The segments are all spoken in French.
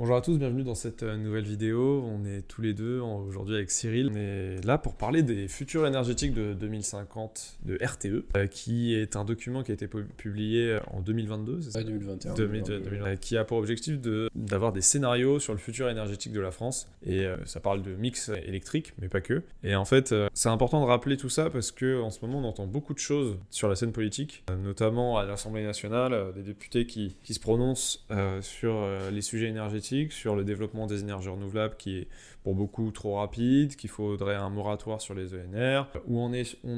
Bonjour à tous, bienvenue dans cette nouvelle vidéo. On est tous les deux aujourd'hui avec Cyril. On est là pour parler des futurs énergétiques de 2050 de RTE, qui est un document qui a été publié en 2022, c'est ça? 2021. 2020, qui a pour objectif d'avoir des scénarios sur le futur énergétique de la France. Et ça parle de mix électrique, mais pas que. Et en fait, c'est important de rappeler tout ça parce qu'en ce moment, on entend beaucoup de choses sur la scène politique, notamment à l'Assemblée nationale, des députés qui se prononcent sur les sujets énergétiques, sur le développement des énergies renouvelables qui est pour beaucoup trop rapide, qu'il faudrait un moratoire sur les ENR, où on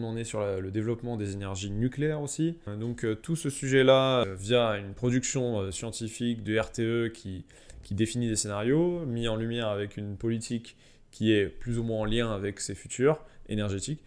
en est sur le développement des énergies nucléaires aussi. Donc tout ce sujet-là, via une production scientifique de RTE qui définit des scénarios, mis en lumière avec une politique qui est plus ou moins en lien avec ces futurs énergétiques.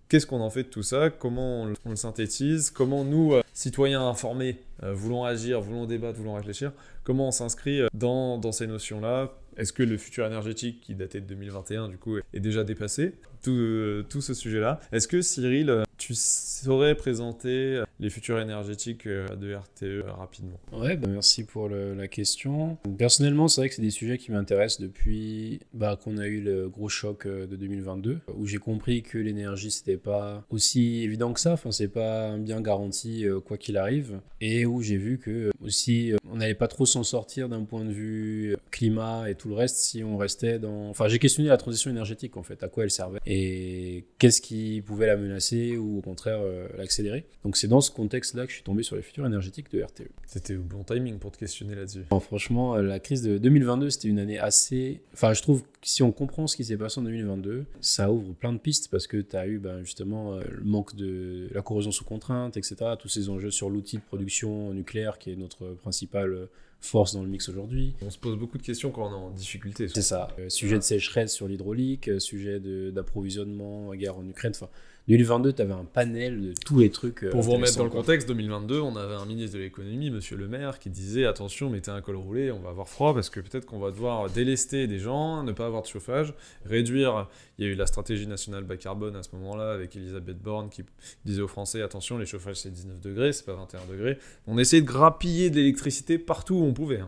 Qu'est-ce qu'on en fait de tout ça? Comment on le synthétise? Comment nous, citoyens informés, voulons agir, voulons débattre, voulons réfléchir? Comment on s'inscrit dans ces notions-là? Est-ce que le futur énergétique, qui datait de 2021, du coup, est déjà dépassé? Tout ce sujet-là. Est-ce que, Cyril, tu saurais présenter les futurs énergétiques de RTE rapidement? Ouais, merci pour la question. Personnellement, c'est vrai que c'est des sujets qui m'intéressent depuis qu'on a eu le gros choc de 2022, où j'ai compris que l'énergie, c'était pas aussi évident que ça. Enfin, c'est pas bien garanti quoi qu'il arrive. Et où j'ai vu que aussi, on n'allait pas trop s'en sortir d'un point de vue climat et tout le reste si on restait dans... Enfin, j'ai questionné la transition énergétique, en fait, à quoi elle servait et qu'est-ce qui pouvait la menacer ou au contraire l'accélérer. Donc c'est dans ce contexte-là que je suis tombé sur les futurs énergétiques de RTE. C'était au bon timing pour te questionner là-dessus. Bon, franchement, la crise de 2022, c'était une année assez... Enfin, je trouve que si on comprend ce qui s'est passé en 2022, ça ouvre plein de pistes parce que tu as eu justement le manque de la corrosion sous contrainte, etc. Tous ces enjeux sur l'outil de production nucléaire qui est notre principale force dans le mix aujourd'hui. On se pose beaucoup de questions quand on est en difficulté. C'est ça. Sujet de sécheresse sur l'hydraulique, sujet d'approvisionnement, guerre en Ukraine. Enfin, 2022, tu avais un panel de tous les trucs. Pour vous remettre dans le contexte, 2022, on avait un ministre de l'économie, Monsieur Le Maire, qui disait attention, mettez un col roulé, on va avoir froid parce que peut-être qu'on va devoir délester des gens, ne pas avoir de chauffage, réduire. Il y a eu la stratégie nationale bas carbone à ce moment-là avec Elisabeth Borne qui disait aux Français attention, les chauffages c'est 19 degrés, c'est pas 21 degrés. On essayait de grappiller de l'électricité partout où on pouvait.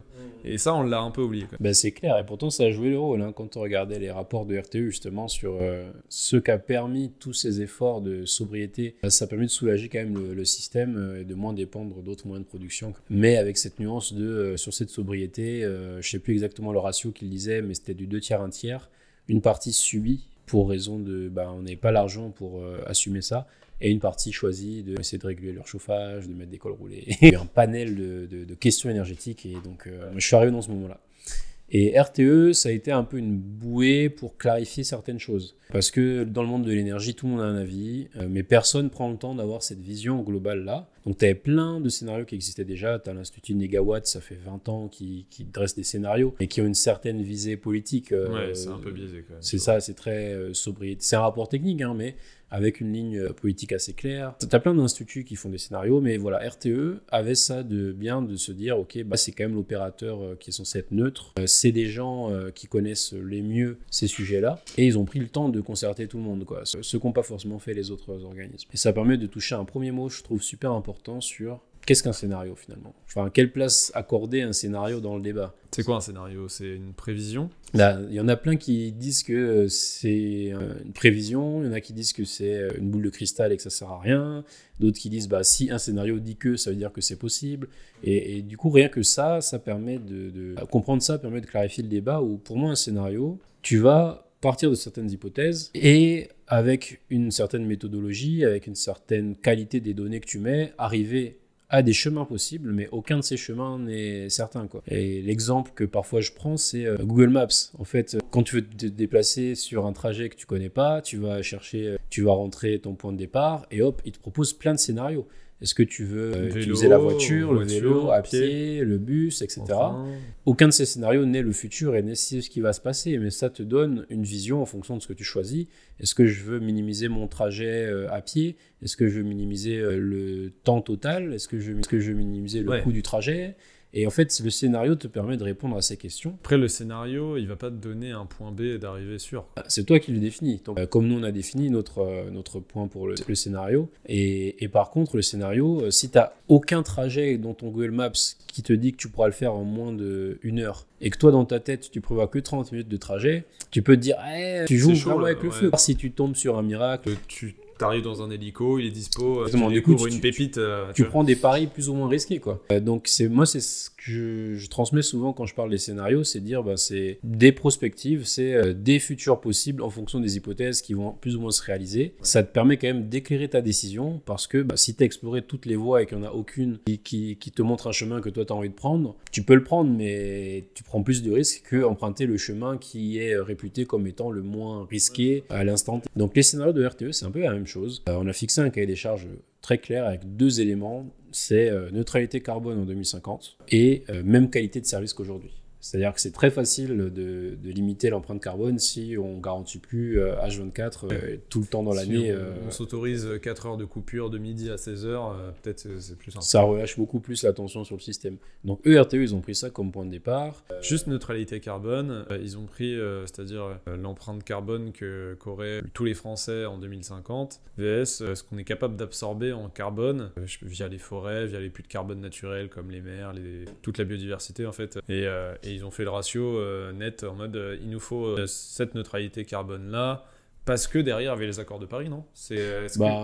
Et ça, on l'a un peu oublié. C'est clair, et pourtant ça a joué le rôle. Quand on regardait les rapports de RTE justement sur ce qu'a permis tous ces efforts de sobriété, ça a permis de soulager quand même le système et de moins dépendre d'autres moyens de production. Mais avec cette nuance sur cette sobriété, je ne sais plus exactement le ratio qu'il disait, mais c'était du 2/3, 1/3. Une partie subie pour raison de on n'avait pas l'argent pour assumer ça, et une partie choisie d'essayer de réguler leur chauffage, de mettre des cols roulés. Il y a eu un panel de questions énergétiques, et donc je suis arrivé dans ce moment-là. Et RTE, ça a été un peu une bouée pour clarifier certaines choses. Parce que dans le monde de l'énergie, tout le monde a un avis, mais personne ne prend le temps d'avoir cette vision globale-là. Donc tu avais plein de scénarios qui existaient déjà. Tu as l'Institut Négawatt, ça fait 20 ans, qui dresse des scénarios, et qui ont une certaine visée politique. Ouais, c'est un peu biaisé quand même. C'est ça, c'est très sobriété. C'est un rapport technique, mais avec une ligne politique assez claire. Tu as plein d'instituts qui font des scénarios, mais voilà, RTE avait ça de se dire, ok, c'est quand même l'opérateur qui est censé être neutre. C'est des gens qui connaissent les mieux ces sujets-là, et ils ont pris le temps de concerter tout le monde, ce qu'ont pas forcément fait les autres organismes. Et ça permet de toucher un premier mot, je trouve super important, sur qu'est-ce qu'un scénario finalement. Enfin, quelle place accorder à un scénario dans le débat? C'est quoi un scénario? C'est une prévision? Là, il y en a plein qui disent que c'est une prévision, il y en a qui disent que c'est une boule de cristal et que ça sert à rien, d'autres qui disent si un scénario dit que, ça veut dire que c'est possible, et du coup rien que ça permet de comprendre, ça permet de clarifier le débat, où pour moi un scénario, tu vas partir de certaines hypothèses et avec une certaine méthodologie, avec une certaine qualité des données que tu mets, arriver à des chemins possibles, mais aucun de ces chemins n'est certain, Et l'exemple que parfois je prends, c'est Google Maps. En fait, quand tu veux te déplacer sur un trajet que tu connais pas, tu vas rentrer ton point de départ, et hop, il te propose plein de scénarios. Est-ce que tu veux utiliser la voiture, le vélo, à pied, le bus, etc. Enfin... Aucun de ces scénarios n'est le futur et n'est ce qui va se passer, mais ça te donne une vision en fonction de ce que tu choisis. Est-ce que je veux minimiser mon trajet à pied? Est-ce que je veux minimiser le temps total? Est-ce que je veux minimiser le coût du trajet? Et en fait, le scénario te permet de répondre à ces questions. Après, le scénario, il va pas te donner un point B d'arrivée sûr. C'est toi qui le définis. Donc, comme nous, on a défini notre point pour le scénario. Et par contre, le scénario, si tu n'as aucun trajet dans ton Google Maps qui te dit que tu pourras le faire en moins d'1 heure, et que toi, dans ta tête, tu prévois que 30 minutes de trajet, tu peux te dire, tu joues vraiment avec le feu. Si tu tombes sur un miracle, tu t'arrives dans un hélico, il est dispo, exactement, tu découvres une pépite. Tu prends des paris plus ou moins risqués, quoi. Donc c'est ce que je transmets souvent quand je parle des scénarios, c'est dire c'est des prospectives, c'est des futurs possibles en fonction des hypothèses qui vont plus ou moins se réaliser. Ça te permet quand même d'éclairer ta décision parce que si tu as exploré toutes les voies et qu'il n'y en a aucune qui te montre un chemin que toi tu as envie de prendre, tu peux le prendre, mais tu prends plus de risques qu'emprunter le chemin qui est réputé comme étant le moins risqué à l'instant T. Donc les scénarios de RTE, c'est un peu la même chose. On a fixé un cahier des charges très clair avec 2 éléments, c'est neutralité carbone en 2050 et même qualité de service qu'aujourd'hui. C'est-à-dire que c'est très facile de limiter l'empreinte carbone si on ne garantit plus H24 tout le temps dans l'année. On s'autorise 4 heures de coupure de midi à 16 heures, peut-être c'est plus simple. Ça relâche beaucoup plus la tension sur le système. Donc ERTE, ils ont pris ça comme point de départ. Juste neutralité carbone, ils ont pris c'est-à-dire l'empreinte carbone qu'auraient tous les Français en 2050, vs ce qu'on est capable d'absorber en carbone via les forêts, via les puits de carbone naturels comme les mers, toute la biodiversité en fait. Et ils ont fait le ratio net en mode il nous faut cette neutralité carbone là parce que derrière il y avait les accords de Paris, non?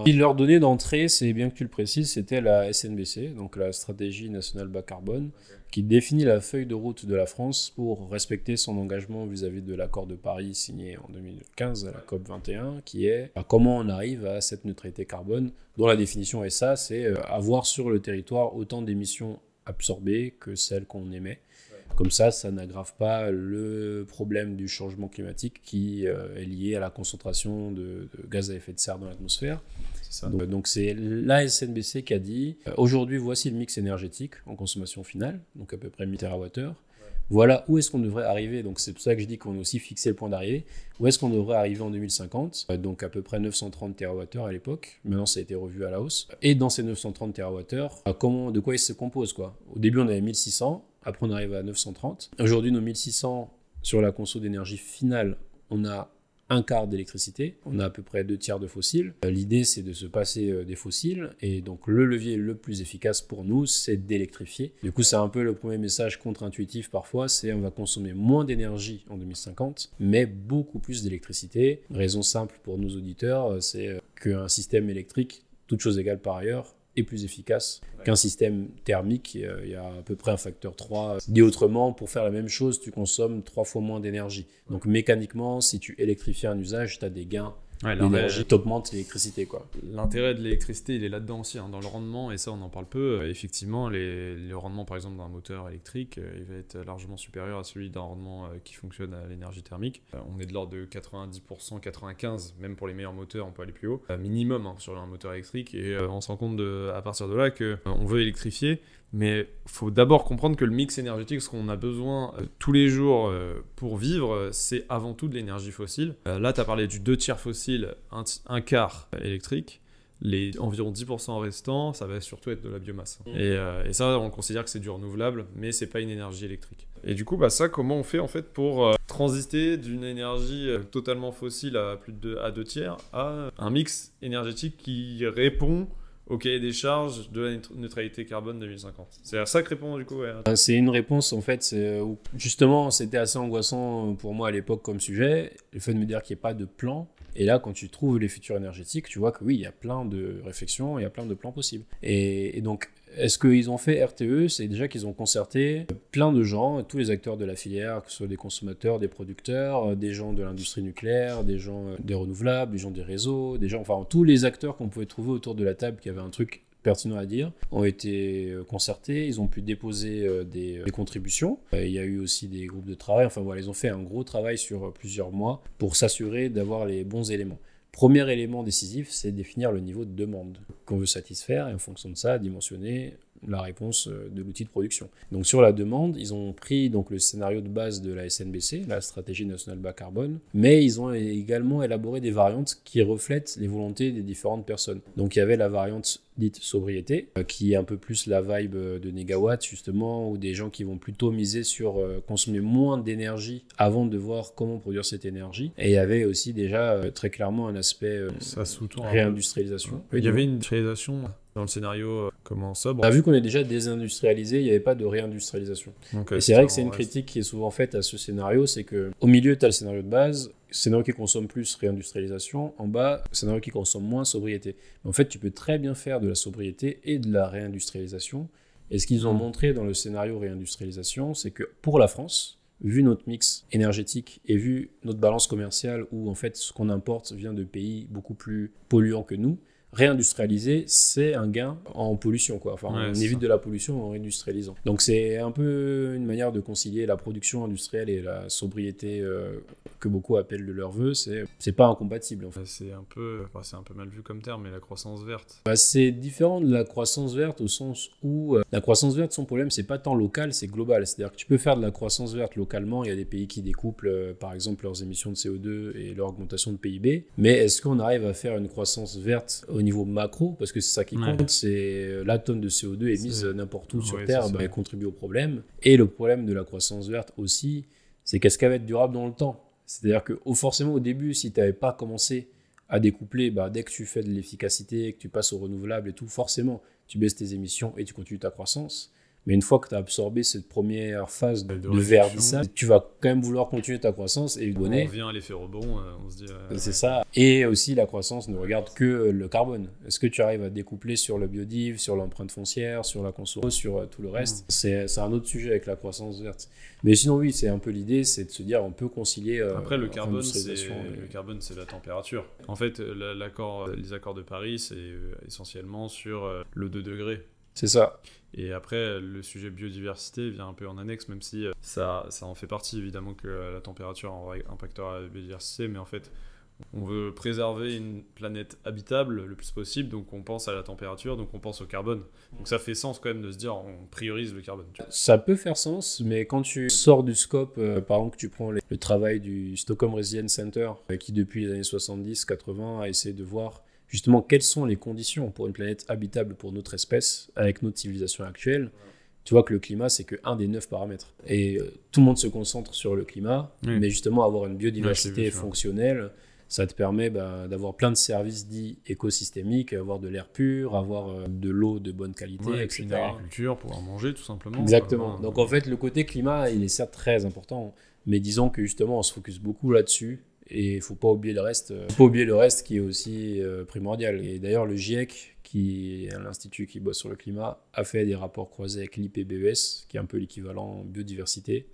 Ils leur donnaient d'entrée, c'est bien que tu le précises, c'était la SNBC, donc la stratégie nationale bas carbone, qui définit la feuille de route de la France pour respecter son engagement vis-à-vis de l'accord de Paris signé en 2015 à la COP 21, qui est comment on arrive à cette neutralité carbone, dont la définition est ça, c'est avoir sur le territoire autant d'émissions absorbées que celles qu'on émet. Comme ça n'aggrave pas le problème du changement climatique qui est lié à la concentration de gaz à effet de serre dans l'atmosphère. Donc c'est la SNBC qui a dit aujourd'hui voici le mix énergétique en consommation finale, donc à peu près 1000 TWh. Voilà où est-ce qu'on devrait arriver, donc c'est pour ça que je dis qu'on a aussi fixé le point d'arrivée, où est-ce qu'on devrait arriver en 2050, donc à peu près 930 TWh à l'époque, maintenant ça a été revu à la hausse, et dans ces 930 TWh, de quoi ils se composent quoi. Au début on avait 1600, après on arrive à 930, aujourd'hui nos 1600 sur la conso d'énergie finale, on a un quart d'électricité, on a à peu près 2/3 de fossiles. L'idée, c'est de se passer des fossiles, et donc le levier le plus efficace pour nous, c'est d'électrifier. Du coup, c'est un peu le premier message contre-intuitif parfois, c'est on va consommer moins d'énergie en 2050, mais beaucoup plus d'électricité. Raison simple pour nos auditeurs, c'est qu'un système électrique, toute chose égale par ailleurs, est plus efficace qu'un système thermique. Il y a à peu près un facteur 3. Dit autrement, pour faire la même chose, tu consommes 3 fois moins d'énergie. Donc mécaniquement, si tu électrifies un usage, tu as des gains d'énergie, t'augmentes l'électricité, quoi. L'intérêt de l'électricité, il est là-dedans aussi, dans le rendement, et ça on en parle peu. Effectivement, le rendement par exemple d'un moteur électrique, il va être largement supérieur à celui d'un rendement qui fonctionne à l'énergie thermique. On est de l'ordre de 90%, 95%, même pour les meilleurs moteurs, on peut aller plus haut, minimum sur un moteur électrique, et on se rend compte à partir de là qu'on veut électrifier. Mais il faut d'abord comprendre que le mix énergétique, ce qu'on a besoin tous les jours pour vivre, c'est avant tout de l'énergie fossile. Là, tu as parlé du 2/3 fossile, un quart électrique. Les environ 10% restants, ça va surtout être de la biomasse. Et ça, on considère que c'est du renouvelable, mais c'est pas une énergie électrique. Et du coup, ça, comment on fait en fait pour transiter d'une énergie totalement fossile à plus à 2/3 à un mix énergétique qui répond au cahier des charges de la neutralité carbone 2050. C'est à ça que répond du coup. Ouais. C'est une réponse en fait, justement c'était assez angoissant pour moi à l'époque comme sujet, le fait de me dire qu'il n'y ait pas de plan. Et là, quand tu trouves les futurs énergétiques, tu vois que oui, il y a plein de réflexions, il y a plein de plans possibles. Et donc, est-ce qu'ils ont fait RTE? C'est déjà qu'ils ont concerté plein de gens, tous les acteurs de la filière, que ce soit des consommateurs, des producteurs, des gens de l'industrie nucléaire, des gens des renouvelables, des gens des réseaux, enfin tous les acteurs qu'on pouvait trouver autour de la table qui avaient un truc pertinent à dire, ont été concertés, ils ont pu déposer des contributions. Il y a eu aussi des groupes de travail, enfin voilà, ils ont fait un gros travail sur plusieurs mois pour s'assurer d'avoir les bons éléments. Premier élément décisif, c'est définir le niveau de demande qu'on veut satisfaire et en fonction de ça, dimensionner la réponse de l'outil de production. Donc sur la demande, ils ont pris donc le scénario de base de la SNBC, la stratégie nationale bas carbone, mais ils ont également élaboré des variantes qui reflètent les volontés des différentes personnes. Donc il y avait la variante dite sobriété, qui est un peu plus la vibe de Négawatt, justement, ou des gens qui vont plutôt miser sur consommer moins d'énergie avant de voir comment produire cette énergie. Et il y avait aussi déjà très clairement un aspect Ça sous-tend réindustrialisation. Il y avait une industrialisation dans le scénario comment sobre. On a vu qu'on est déjà désindustrialisé, il n'y avait pas de réindustrialisation. Donc, et c'est vrai que c'est une critique qui est souvent faite à ce scénario, c'est qu'au milieu, tu as le scénario de base, scénario qui consomme plus réindustrialisation, en bas, scénario qui consomme moins sobriété. Mais en fait, tu peux très bien faire de la sobriété et de la réindustrialisation. Et ce qu'ils ont montré dans le scénario réindustrialisation, c'est que pour la France, vu notre mix énergétique et vu notre balance commerciale où en fait ce qu'on importe vient de pays beaucoup plus polluants que nous, réindustrialiser, c'est un gain en pollution, quoi. Enfin, on évite de la pollution en réindustrialisant. Donc c'est un peu une manière de concilier la production industrielle et la sobriété que beaucoup appellent de leur vœu. C'est pas incompatible, en fait. C'est un peu mal vu comme terme, mais la croissance verte. C'est différent de la croissance verte au sens où la croissance verte, son problème, c'est pas tant local, c'est global. C'est-à-dire que tu peux faire de la croissance verte localement. Il y a des pays qui découplent, par exemple, leurs émissions de CO2 et leur augmentation de PIB. Mais est-ce qu'on arrive à faire une croissance verte au niveau macro, parce que c'est ça qui compte, c'est la tonne de CO2 émise n'importe où sur Terre, elle contribue au problème. Et le problème de la croissance verte aussi, c'est qu'est-ce qu'elle va être durable dans le temps. C'est-à-dire que forcément au début, si tu n'avais pas commencé à découpler, dès que tu fais de l'efficacité, que tu passes au renouvelable et tout, forcément, tu baisses tes émissions et tu continues ta croissance. Mais une fois que tu as absorbé cette première phase de verdissage, tu vas quand même vouloir continuer ta croissance et on revient à l'effet rebond, on se dit... c'est ça. Et aussi, la croissance ne regarde que le carbone. Est-ce que tu arrives à découpler sur le biodive, sur l'empreinte foncière, sur la conso, sur tout le reste C'est un autre sujet avec la croissance verte. Mais sinon, oui, c'est un peu l'idée, c'est de se dire on peut concilier... Après, le carbone, c'est la température. En fait, les accords de Paris, c'est essentiellement sur le 2 degrés. C'est ça. Et après, le sujet biodiversité vient un peu en annexe, même si ça en fait partie, évidemment, que la température impactera la biodiversité, mais en fait, on veut préserver une planète habitable le plus possible, donc on pense à la température, donc on pense au carbone. Donc ça fait sens quand même de se dire, on priorise le carbone. Ça peut faire sens, mais quand tu sors du scope, par exemple, que tu prends le travail du Stockholm Resilience Center, qui depuis les années 70-80 a essayé de voir justement quelles sont les conditions pour une planète habitable pour notre espèce avec notre civilisation actuelle. Tu vois que le climat, c'est qu'un des 9 paramètres. Et tout le monde se concentre sur le climat, mais justement avoir une biodiversité fonctionnelle, ça te permet d'avoir plein de services dits écosystémiques, avoir de l'air pur, avoir de l'eau de bonne qualité, etc. Une agriculture, pouvoir manger tout simplement. Exactement. Donc en fait, le côté climat, il est certes très important, mais disons que justement, on se focus beaucoup là-dessus. Et il ne faut pas oublier le reste qui est aussi primordial. Et d'ailleurs, le GIEC, qui est l'institut qui bosse sur le climat, a fait des rapports croisés avec l'IPBES, qui est un peu l'équivalent biodiversité,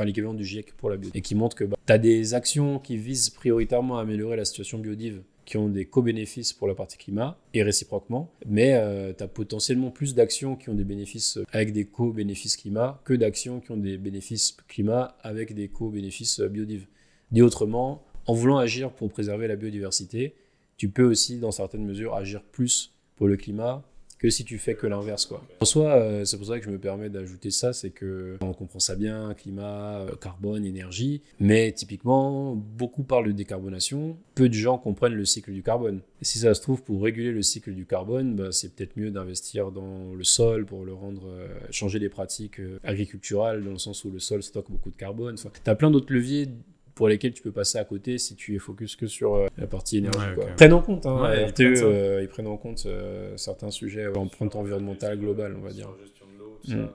l'équivalent du GIEC pour la biodiversité, et qui montre que tu as des actions qui visent prioritairement à améliorer la situation biodive, qui ont des co-bénéfices pour la partie climat, et réciproquement, mais tu as potentiellement plus d'actions qui ont des bénéfices avec des co-bénéfices climat que d'actions qui ont des bénéfices climat avec des co-bénéfices biodives. Dit autrement, en voulant agir pour préserver la biodiversité, tu peux aussi, dans certaines mesures, agir plus pour le climat que si tu fais que l'inverse, quoi. En soi, c'est pour ça que je me permets d'ajouter ça, c'est qu'on comprend ça bien, climat, carbone, énergie, mais typiquement, beaucoup parlent de décarbonation, peu de gens comprennent le cycle du carbone. Et si ça se trouve, pour réguler le cycle du carbone, c'est peut-être mieux d'investir dans le sol pour le rendre, changer les pratiques agriculturales, dans le sens où le sol stocke beaucoup de carbone. Enfin, tu as plein d'autres leviers pour lesquels tu peux passer à côté si tu es focus que sur la partie énergie. Ils prennent en compte, RTE, ils prennent en compte certains sujets, empreinte environnementale globale, on va dire.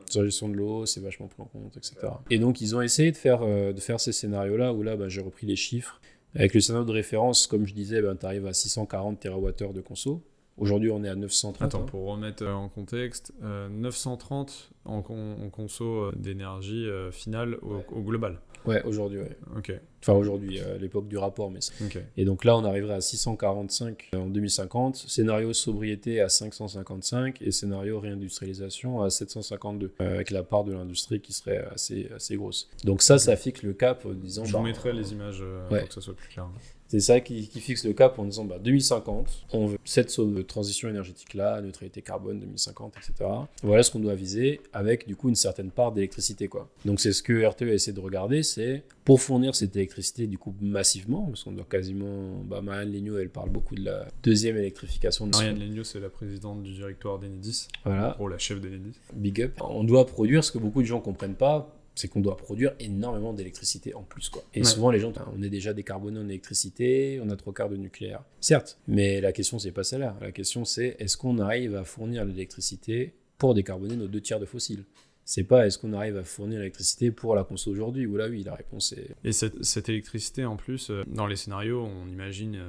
Sur la gestion de l'eau, c'est vachement pris en compte, etc. Et donc, ils ont essayé de faire ces scénarios-là, où là, j'ai repris les chiffres. Avec le scénario de référence, comme je disais, tu arrives à 640 TWh de conso. Aujourd'hui, on est à 930. Attends, pour remettre en contexte, 930 en conso d'énergie finale au global. Ouais, aujourd'hui, ouais. Ok. Enfin, aujourd'hui, à l'époque du rapport, mais ça. Okay. Et donc là, on arriverait à 645 en 2050, scénario sobriété à 555 et scénario réindustrialisation à 752, avec la part de l'industrie qui serait assez grosse. Donc ça fixe le cap, disons... Je vous mettrai les images pour que ça soit plus clair. C'est ça qui fixe le cap en disant 2050, on veut cette transition énergétique-là, neutralité carbone 2050, etc. Voilà ce qu'on doit viser avec du coup une certaine part d'électricité, quoi. Donc c'est ce que RTE essaie de regarder, c'est pour fournir cette électricité du coup massivement, parce qu'on doit quasiment... Marianne Legnaud, elle parle beaucoup de la deuxième électrification. Marianne Legnaud, c'est la présidente du directoire d'Enedis, voilà. la chef d'Enedis. Big up. On doit produire ce que beaucoup de gens ne comprennent pas, c'est qu'on doit produire énormément d'électricité en plus, quoi. Et souvent, les gens, on est déjà décarboné en électricité, on a 3/4 de nucléaire. Certes, mais la question, c'est pas celle-là. La question, c'est est-ce qu'on arrive à fournir l'électricité pour décarboner nos 2/3 de fossiles ? C'est pas est-ce qu'on arrive à fournir l'électricité pour la conso aujourd'hui, ou là, oui, la réponse est... Et cette électricité, en plus, dans les scénarios, on imagine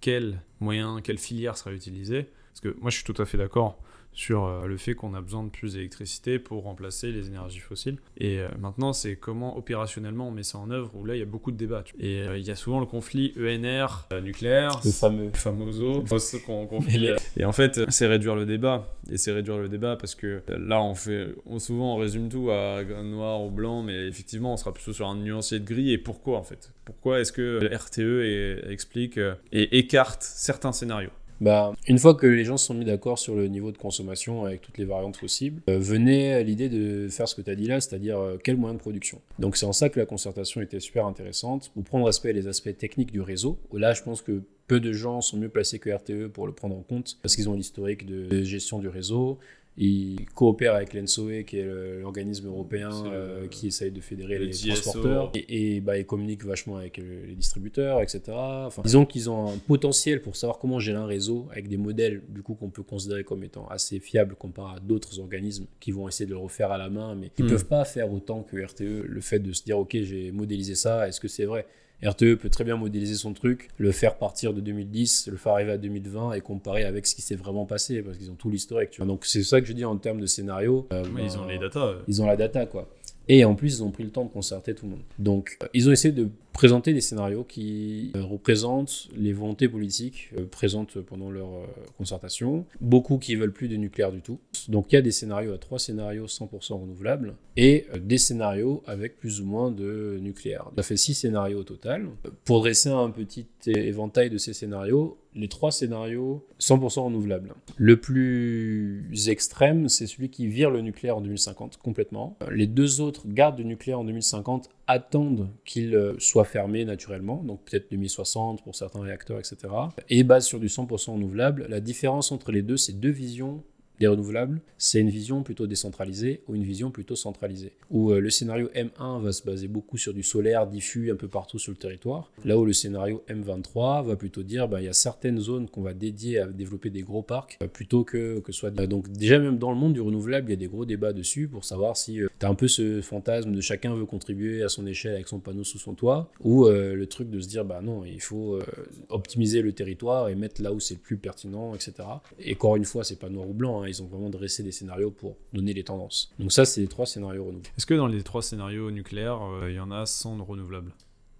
quel moyen, quelle filière sera utilisée. Parce que moi, je suis tout à fait d'accord sur le fait qu'on a besoin de plus d'électricité pour remplacer les énergies fossiles. Et maintenant, c'est comment opérationnellement on met ça en œuvre, où là, il y a beaucoup de débats. Et il y a souvent le conflit ENR, nucléaire, le fameux famoso, et en fait, c'est réduire le débat. Et c'est réduire le débat parce que là, souvent, on résume tout à noir ou blanc, mais effectivement, on sera plutôt sur un nuancier de gris. Et pourquoi, en fait ? Pourquoi est-ce que RTE explique et écarte certains scénarios ? Une fois que les gens se sont mis d'accord sur le niveau de consommation avec toutes les variantes possibles, venait l'idée de faire ce que tu as dit là, c'est-à-dire quel moyen de production. Donc c'est en ça que la concertation était super intéressante, pour prendre les aspects techniques du réseau. Là, je pense que peu de gens sont mieux placés que RTE pour le prendre en compte, parce qu'ils ont l'historique de gestion du réseau. Ils coopèrent avec l'ENSOE, qui est l'organisme européen qui essaye de fédérer les transporteurs. Et ils communiquent vachement avec les distributeurs, etc. Enfin, disons qu'ils ont un potentiel pour savoir comment gérer un réseau avec des modèles du coup, qu'on peut considérer comme étant assez fiables comparé à d'autres organismes qui vont essayer de le refaire à la main, mais qui ne peuvent pas faire autant que RTE. Le fait de se dire, ok, j'ai modélisé ça, est-ce que c'est vrai ? RTE peut très bien modéliser son truc, le faire partir de 2010, le faire arriver à 2020 et comparer avec ce qui s'est vraiment passé, parce qu'ils ont tout l'historique. Tu vois. Donc c'est ça que je dis en termes de scénario. Ils ont les data. Ils ont la data, quoi. Et en plus, ils ont pris le temps de concerter tout le monde. Donc, ils ont essayé de présenter des scénarios qui représentent les volontés politiques présentes pendant leur concertation. Beaucoup qui veulent plus de nucléaire du tout. Donc, il y a des scénarios à 3 scénarios 100% renouvelables et des scénarios avec plus ou moins de nucléaire. Ça fait 6 scénarios au total. Pour dresser un petit éventail de ces scénarios, les 3 scénarios 100% renouvelables. Le plus extrême, c'est celui qui vire le nucléaire en 2050 complètement. Les 2 autres gardent le nucléaire en 2050, attendent qu'il soit fermé naturellement, donc peut-être 2060 pour certains réacteurs, etc. Et basent sur du 100% renouvelable. La différence entre les deux, c'est 2 visions des renouvelables, c'est une vision plutôt décentralisée ou une vision plutôt centralisée. Où le scénario M1 va se baser beaucoup sur du solaire diffus un peu partout sur le territoire, là où le scénario M23 va plutôt dire il y a certaines zones qu'on va dédier à développer des gros parcs plutôt que soit... Donc déjà même dans le monde du renouvelable, il y a des gros débats dessus pour savoir si tu as un peu ce fantasme de chacun veut contribuer à son échelle avec son panneau sous son toit, ou le truc de se dire non, il faut optimiser le territoire et mettre là où c'est le plus pertinent, etc. Et encore une fois, c'est pas noir ou blanc, ils ont vraiment dressé des scénarios pour donner les tendances. Donc ça, c'est les 3 scénarios renouvelables. Est-ce que dans les 3 scénarios nucléaires, il y en a 100 renouvelables ?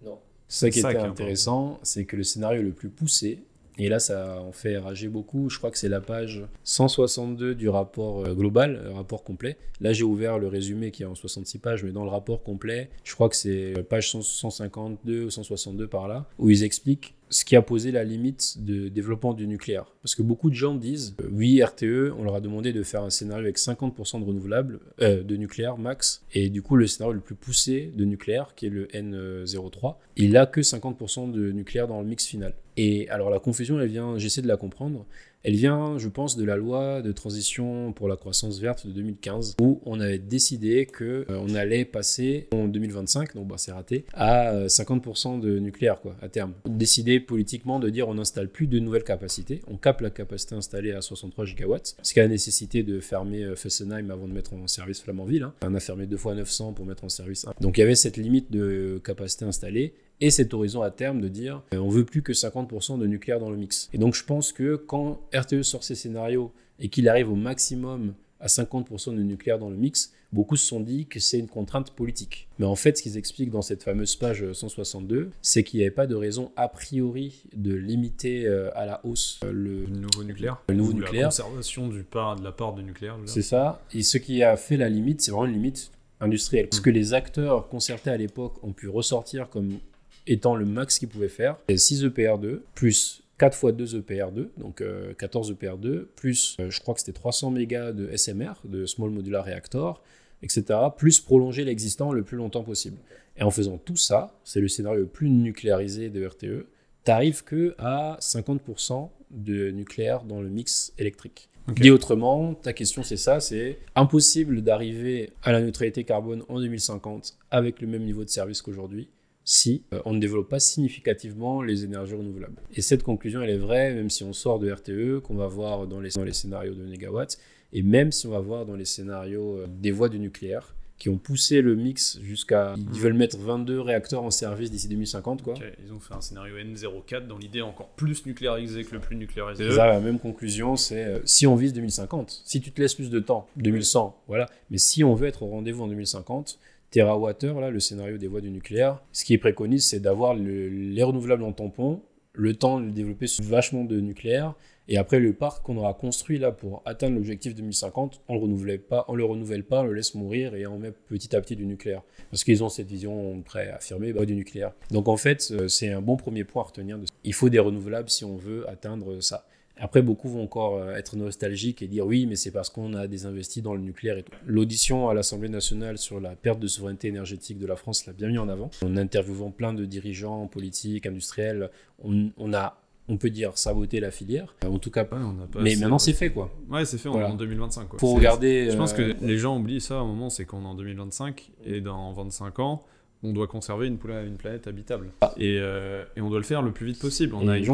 Non. Ça qui était intéressant, c'est que le scénario le plus poussé, et là ça en fait rager beaucoup, je crois que c'est la page 162 du rapport global, le rapport complet. Là j'ai ouvert le résumé qui est en 66 pages, mais dans le rapport complet, je crois que c'est page 152 ou 162 par là, où ils expliquent ce qui a posé la limite de développement du nucléaire. Parce que beaucoup de gens disent, oui, RTE, on leur a demandé de faire un scénario avec 50% de renouvelables, de nucléaire max, et du coup, le scénario le plus poussé de nucléaire, qui est le N03, il n'a que 50% de nucléaire dans le mix final. Et alors, la confusion, elle vient, j'essaie de la comprendre, elle vient, je pense, de la loi de transition pour la croissance verte de 2015, où on avait décidé qu'on allait passer en 2025, donc c'est raté, à 50% de nucléaire, à terme. Décider politiquement de dire on n'installe plus de nouvelles capacités, on capte la capacité installée à 63 gigawatts, ce qui a la nécessité de fermer Fessenheim avant de mettre en service Flamanville. On a fermé 2 fois 900 pour mettre en service 1. Donc il y avait cette limite de capacité installée, et cet horizon à terme de dire on veut plus que 50% de nucléaire dans le mix. Et donc je pense que quand RTE sort ces scénarios et qu'il arrive au maximum à 50% de nucléaire dans le mix, beaucoup se sont dit que c'est une contrainte politique. Mais en fait, ce qu'ils expliquent dans cette fameuse page 162, c'est qu'il n'y avait pas de raison a priori de limiter à la hausse le nouveau nucléaire. La conservation de la part de nucléaire. C'est ça. Et ce qui a fait la limite, c'est vraiment une limite industrielle. Ce que les acteurs concertés à l'époque ont pu ressortir comme étant le max qu'ils pouvaient faire. Et 6 EPR2 plus 4 fois 2 EPR2, donc 14 EPR2, plus je crois que c'était 300 mégas de SMR, de Small Modular Reactor, etc., plus prolonger l'existant le plus longtemps possible. Et en faisant tout ça, c'est le scénario le plus nucléarisé de RTE, t'arrives que à 50% de nucléaire dans le mix électrique. Okay. Dit autrement, ta question c'est ça, c'est impossible d'arriver à la neutralité carbone en 2050 avec le même niveau de service qu'aujourd'hui si on ne développe pas significativement les énergies renouvelables. Et cette conclusion, elle est vraie, même si on sort de RTE, qu'on va voir dans les scénarios de mégawatts, et même si on va voir dans les scénarios des voies du nucléaire, qui ont poussé le mix jusqu'à... Ils veulent mettre 22 réacteurs en service d'ici 2050, quoi. Okay. Ils ont fait un scénario N04 dans l'idée encore plus nucléarisé que le plus nucléarisé. Ça, la même conclusion, c'est si on vise 2050, si tu te laisses plus de temps, 2100, voilà. Mais si on veut être au rendez-vous en 2050, TWh, là, le scénario des voies du nucléaire, ce qui est préconise, c'est d'avoir les renouvelables en tampon, le temps de développer vachement de nucléaire, et après le parc qu'on aura construit là pour atteindre l'objectif 2050, on le renouvelle pas, on le laisse mourir et on met petit à petit du nucléaire. Parce qu'ils ont cette vision préaffirmée du nucléaire. Donc en fait, c'est un bon premier point à retenir. Il faut des renouvelables si on veut atteindre ça. Après, beaucoup vont encore être nostalgiques et dire oui, mais c'est parce qu'on a désinvesti dans le nucléaire et tout. L'audition à l'Assemblée nationale sur la perte de souveraineté énergétique de la France l'a bien mis en avant. En interviewant plein de dirigeants politiques, industriels, on peut dire saboter la filière. En tout cas, mais maintenant c'est fait quoi. Ouais, c'est fait, on est en 2025 quoi. Faut regarder. Je pense que les gens oublient ça à un moment, c'est qu'on est en 2025 et dans 25 ans, on doit conserver une planète habitable. Et on doit le faire le plus vite possible. On a une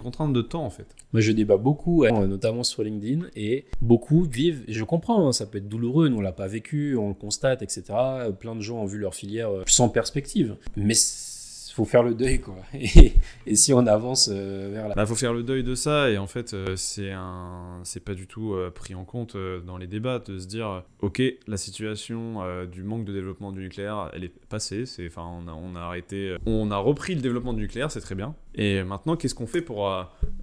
contrainte de temps en fait. Moi je débat beaucoup, notamment sur LinkedIn, et beaucoup vivent, et je comprends, ça peut être douloureux, nous on l'a pas vécu, on le constate, etc. Plein de gens ont vu leur filière sans perspective. Mais faut faire le deuil quoi. Et si on avance vers la... faut faire le deuil de ça, et en fait c'est pas du tout pris en compte dans les débats de se dire ok, la situation du manque de développement du nucléaire elle est passée, on a arrêté, on a repris le développement du nucléaire, c'est très bien, et maintenant qu'est-ce qu'on fait pour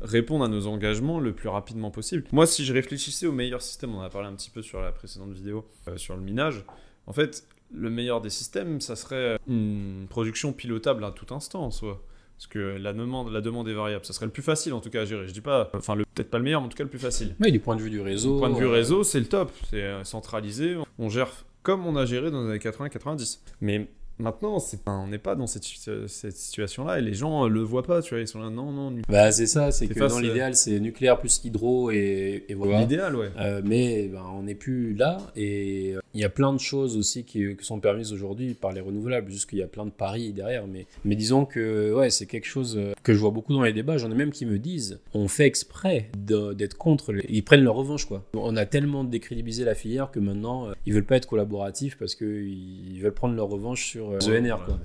répondre à nos engagements le plus rapidement possible. Moi si je réfléchissais au meilleur système, on en a parlé un petit peu sur la précédente vidéo sur le minage, en fait le meilleur des systèmes, ça serait une production pilotable à tout instant en soi. Parce que la demande est variable. Ça serait le plus facile en tout cas à gérer. Je dis pas, peut-être pas le meilleur, mais en tout cas le plus facile. Oui, du point de vue du réseau. Du point de vue réseau, c'est le top. C'est centralisé. On gère comme on a géré dans les années 80-90. Mais maintenant, on n'est pas dans cette situation-là et les gens le voient pas, tu vois, ils sont là, non. C'est ça, c'est que dans l'idéal, c'est nucléaire plus hydro et voilà. L'idéal, ouais. Mais on n'est plus là et il y a plein de choses aussi qui sont permises aujourd'hui par les renouvelables, juste qu'il y a plein de paris derrière. Mais disons que c'est quelque chose que je vois beaucoup dans les débats. J'en ai même qui me disent, on fait exprès d'être contre, ils prennent leur revanche, quoi. On a tellement décrédibilisé la filière que maintenant, ils veulent pas être collaboratifs parce qu'ils veulent prendre leur revanche sur ENR, quoi.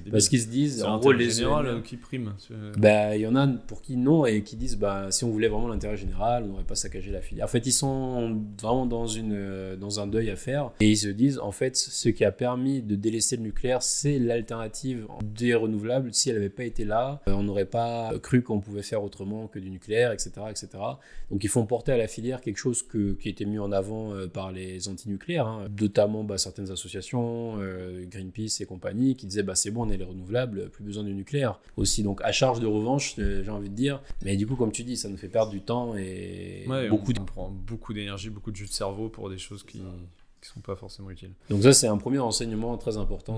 Parce qu'ils se disent, en gros, les général qui priment. Il y en a pour qui non et qui disent, si on voulait vraiment l'intérêt général, on n'aurait pas saccagé la filière. En fait, ils sont vraiment dans un deuil à faire et ils se disent, en fait, ce qui a permis de délaisser le nucléaire, c'est l'alternative des renouvelables. Si elle n'avait pas été là, on n'aurait pas cru qu'on pouvait faire autrement que du nucléaire, etc., etc. Donc, ils font porter à la filière quelque chose qui était mis en avant par les anti-nucléaires, notamment certaines associations, Greenpeace et compagnie, qui disaient c'est bon, on a les renouvelables, plus besoin du nucléaire aussi, donc à charge de revanche, j'ai envie de dire, mais du coup comme tu dis, ça nous fait perdre du temps et on prend beaucoup d'énergie, beaucoup de jus de cerveau pour des choses qui sont pas forcément utiles. Donc ça c'est un premier enseignement très important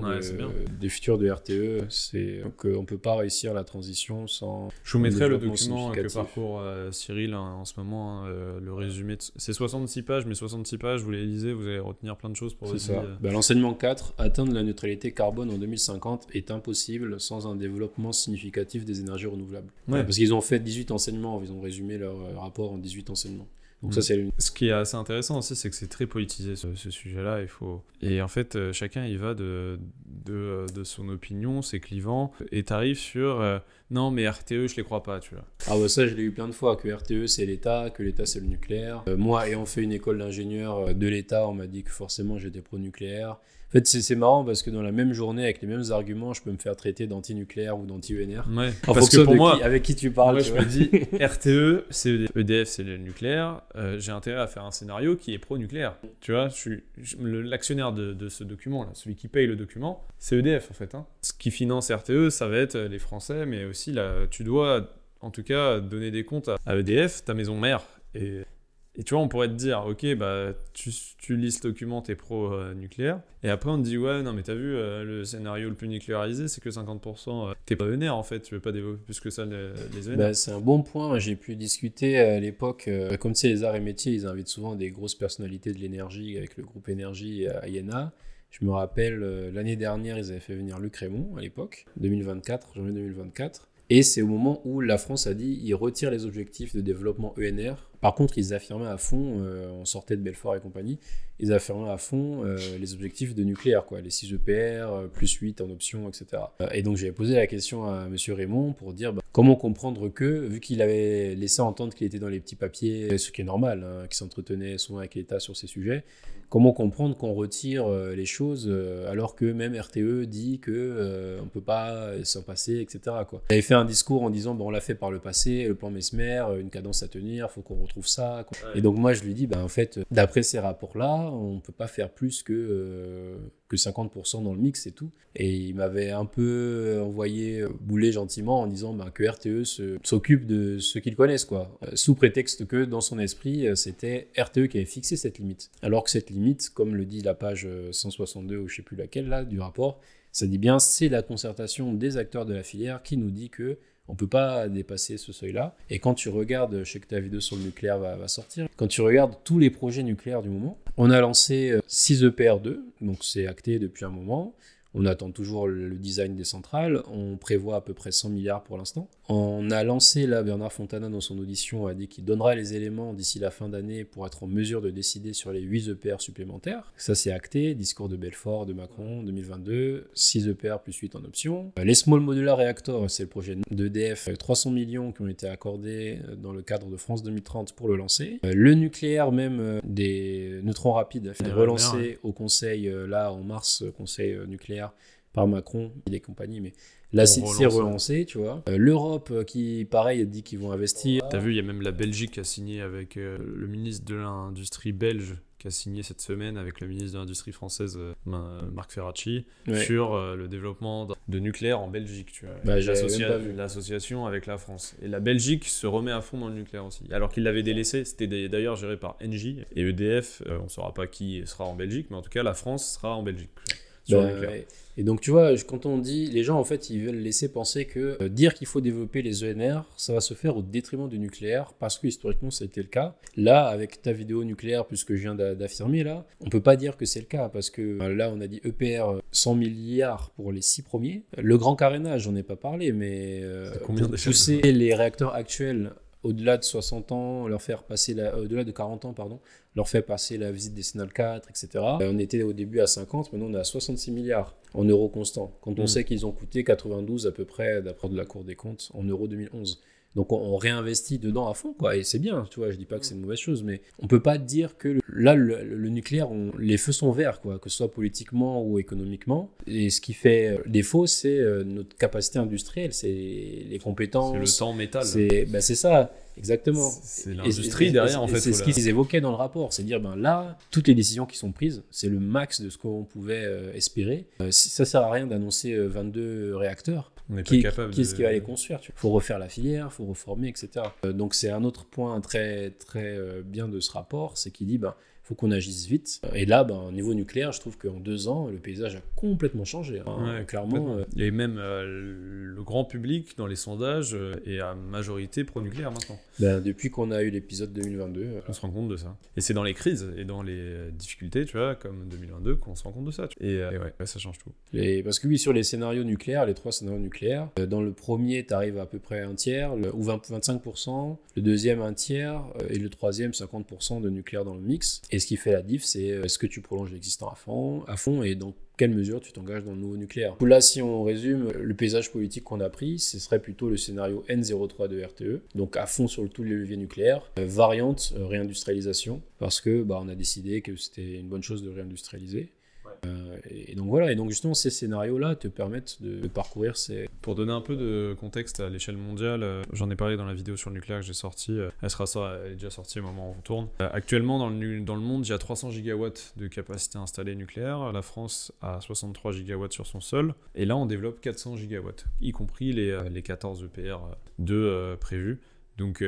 des futurs de RTE, c'est qu'on peut pas réussir la transition sans... Je vous mettrai le document que parcourt Cyril en ce moment, le résumé, c'est 66 pages, mais 66 pages, vous les lisez, vous allez retenir plein de choses pour votre vie. L'enseignement 4, atteindre la neutralité carbone en 2050 est impossible sans un développement significatif des énergies renouvelables. Parce qu'ils ont fait 18 enseignements, ils ont résumé leur rapport en 18 enseignements. Donc ça, c'est Ce qui est assez intéressant aussi, c'est que c'est très politisé ce sujet-là. Et en fait, chacun il va de son opinion, c'est clivant. Et t'arrives sur non, mais RTE, je les crois pas, tu vois. Ça, je l'ai eu plein de fois, que RTE c'est l'État, que l'État c'est le nucléaire. Moi, ayant fait une école d'ingénieur de l'État, on m'a dit que forcément j'étais pro-nucléaire. En fait, c'est marrant parce que dans la même journée, avec les mêmes arguments, je peux me faire traiter d'anti-nucléaire ou d'anti-ENR. Ouais. En Parce que fonction pour de moi, avec qui tu parles. moi, tu je vois. me dis, RTE, c'est EDF, c'est le nucléaire. J'ai intérêt à faire un scénario qui est pro-nucléaire. Tu vois, l'actionnaire de ce document, là, celui qui paye le document, c'est EDF en fait. Hein. Ce qui finance RTE, ça va être les Français, mais aussi là, tu dois, en tout cas, donner des comptes à EDF, ta maison mère. Et tu vois, on pourrait te dire, ok, bah, tu lis ce document, t'es pro-nucléaire, et après on te dit, ouais, non, mais t'as vu, le scénario le plus nucléarisé, c'est que 50%, t'es pas ENR en fait, tu veux pas développer plus que ça les ENR. Bah, c'est un bon point. J'ai pu discuter à l'époque, comme tu sais, les arts et métiers, ils invitent souvent des grosses personnalités de l'énergie avec le groupe Énergie à INA. Je me rappelle, l'année dernière, ils avaient fait venir Luc Rémont à l'époque, 2024, janvier 2024. Et c'est au moment où la France a dit ils retirent les objectifs de développement ENR. Par contre, ils affirmaient à fond, on sortait de Belfort et compagnie, ils affirmaient à fond les objectifs de nucléaire, quoi, les 6 EPR, plus 8 en option, etc. Et donc j'avais posé la question à M. Rémont pour dire comment comprendre que, vu qu'il avait laissé entendre qu'il était dans les petits papiers, ce qui est normal, hein, qu'il s'entretenait souvent avec l'État sur ces sujets, comment comprendre qu'on retire les choses alors que même RTE dit que on peut pas s'en passer, etc. quoi. Il avait fait un discours en disant on l'a fait par le passé, le plan Messmer, une cadence à tenir, faut qu'on retrouve ça. Ouais. Et donc moi je lui dis en fait d'après ces rapports-là, on peut pas faire plus que 50% dans le mix et tout. Et il m'avait un peu envoyé bouler gentiment en disant que RTE s'occupe de ce qu'ils connaissent, quoi. Sous prétexte que dans son esprit, c'était RTE qui avait fixé cette limite. Alors que cette limite, comme le dit la page 162 ou je sais plus laquelle là du rapport, ça dit bien c'est la concertation des acteurs de la filière qui nous dit que on peut pas dépasser ce seuil-là. Et quand tu regardes, je sais que ta vidéo sur le nucléaire va sortir, quand tu regardes tous les projets nucléaires du moment, on a lancé 6 EPR2, donc c'est acté depuis un moment. On attend toujours le design des centrales. On prévoit à peu près 100 milliards pour l'instant. On a lancé, là, Bernard Fontana, dans son audition, a dit qu'il donnera les éléments d'ici la fin d'année pour être en mesure de décider sur les 8 EPR supplémentaires. Ça, c'est acté. Discours de Belfort, de Macron, 2022. 6 EPR plus 8 en option. Les Small Modular Reactors, c'est le projet d'EDF. 300 millions qui ont été accordés dans le cadre de France 2030 pour le lancer. Le nucléaire, même des neutrons rapides, est relancé au Conseil, là, en mars, Conseil nucléaire par Macron et des compagnies, mais là c'est relancé, tu vois. L'Europe qui, pareil, dit qu'ils vont investir. T'as vu, il y a même la Belgique qui a signé avec le ministre de l'Industrie belge qui a signé cette semaine avec le ministre de l'Industrie française, Marc Ferracci, sur le développement de nucléaire en Belgique, tu vois. L'association avec la France. Et la Belgique se remet à fond dans le nucléaire aussi. Alors qu'ils l'avaient délaissé, c'était d'ailleurs géré par Engie et EDF, on ne saura pas qui sera en Belgique, mais en tout cas la France sera en Belgique. Et donc tu vois, quand on dit, les gens en fait ils veulent laisser penser que dire qu'il faut développer les ENR, ça va se faire au détriment du nucléaire, parce que historiquement ça a été le cas. Là, avec ta vidéo nucléaire, plus ce que je viens d'affirmer là, on peut pas dire que c'est le cas, parce que là on a dit EPR 100 milliards pour les 6 premiers. Le grand carénage, j'en ai pas parlé, mais combien pour pousser les réacteurs actuels au-delà de 60 ans, leur faire passer au-delà de 40 ans, pardon, leur faire passer la visite décennale 4, etc. On était au début à 50, maintenant on est à 66 milliards en euros constants. Quand on sait qu'ils ont coûté 92 à peu près, d'après de la Cour des comptes, en euros 2011. Donc on réinvestit dedans à fond, quoi, et c'est bien, tu vois, je dis pas que c'est une mauvaise chose, mais on peut pas dire que le nucléaire, les feux sont verts, quoi, que ce soit politiquement ou économiquement, et ce qui fait défaut, c'est notre capacité industrielle, c'est les compétences. C'est le temps métal. C'est ça, exactement. C'est l'industrie derrière, en fait. C'est ce qu'ils évoquaient dans le rapport, c'est dire, là, toutes les décisions qui sont prises, c'est le max de ce qu'on pouvait espérer. Ça sert à rien d'annoncer 22 réacteurs. On n'est pas capable qui est-ce qui va les construire? Il faut refaire la filière, il faut reformer, etc. Donc c'est un autre point très, très bien de ce rapport, c'est qu'il dit faut qu'on agisse vite. Et là, au niveau nucléaire, je trouve qu'en 2 ans, le paysage a complètement changé. Clairement. Et même le grand public, dans les sondages, est à majorité pro-nucléaire maintenant. Depuis qu'on a eu l'épisode 2022. On se rend compte de ça. Et c'est dans les crises et dans les difficultés, tu vois, comme 2022, qu'on se rend compte de ça. Et ça change tout. Parce que oui, sur les scénarios nucléaires, les 3 scénarios nucléaires, dans le premier, tu arrives à peu près un tiers, ou 25%, le deuxième un tiers, et le troisième 50% de nucléaire dans le mix. Et ce qui fait la diff, c'est est-ce que tu prolonges l'existant à fond et dans quelle mesure tu t'engages dans le nouveau nucléaire. Là, si on résume, le paysage politique qu'on a pris, ce serait plutôt le scénario N03 de RTE, donc à fond sur tous les leviers nucléaires, variante réindustrialisation, parce que on a décidé que c'était une bonne chose de réindustrialiser. Et donc voilà, et donc justement ces scénarios-là te permettent de parcourir ces... Pour donner un peu de contexte à l'échelle mondiale, j'en ai parlé dans la vidéo sur le nucléaire que j'ai sortie, elle est déjà sortie au moment où on tourne. Actuellement dans le monde, il y a 300 gigawatts de capacité installée nucléaire, la France a 63 gigawatts sur son sol, et là on développe 400 gigawatts, y compris les 14 EPR2 prévus. Donc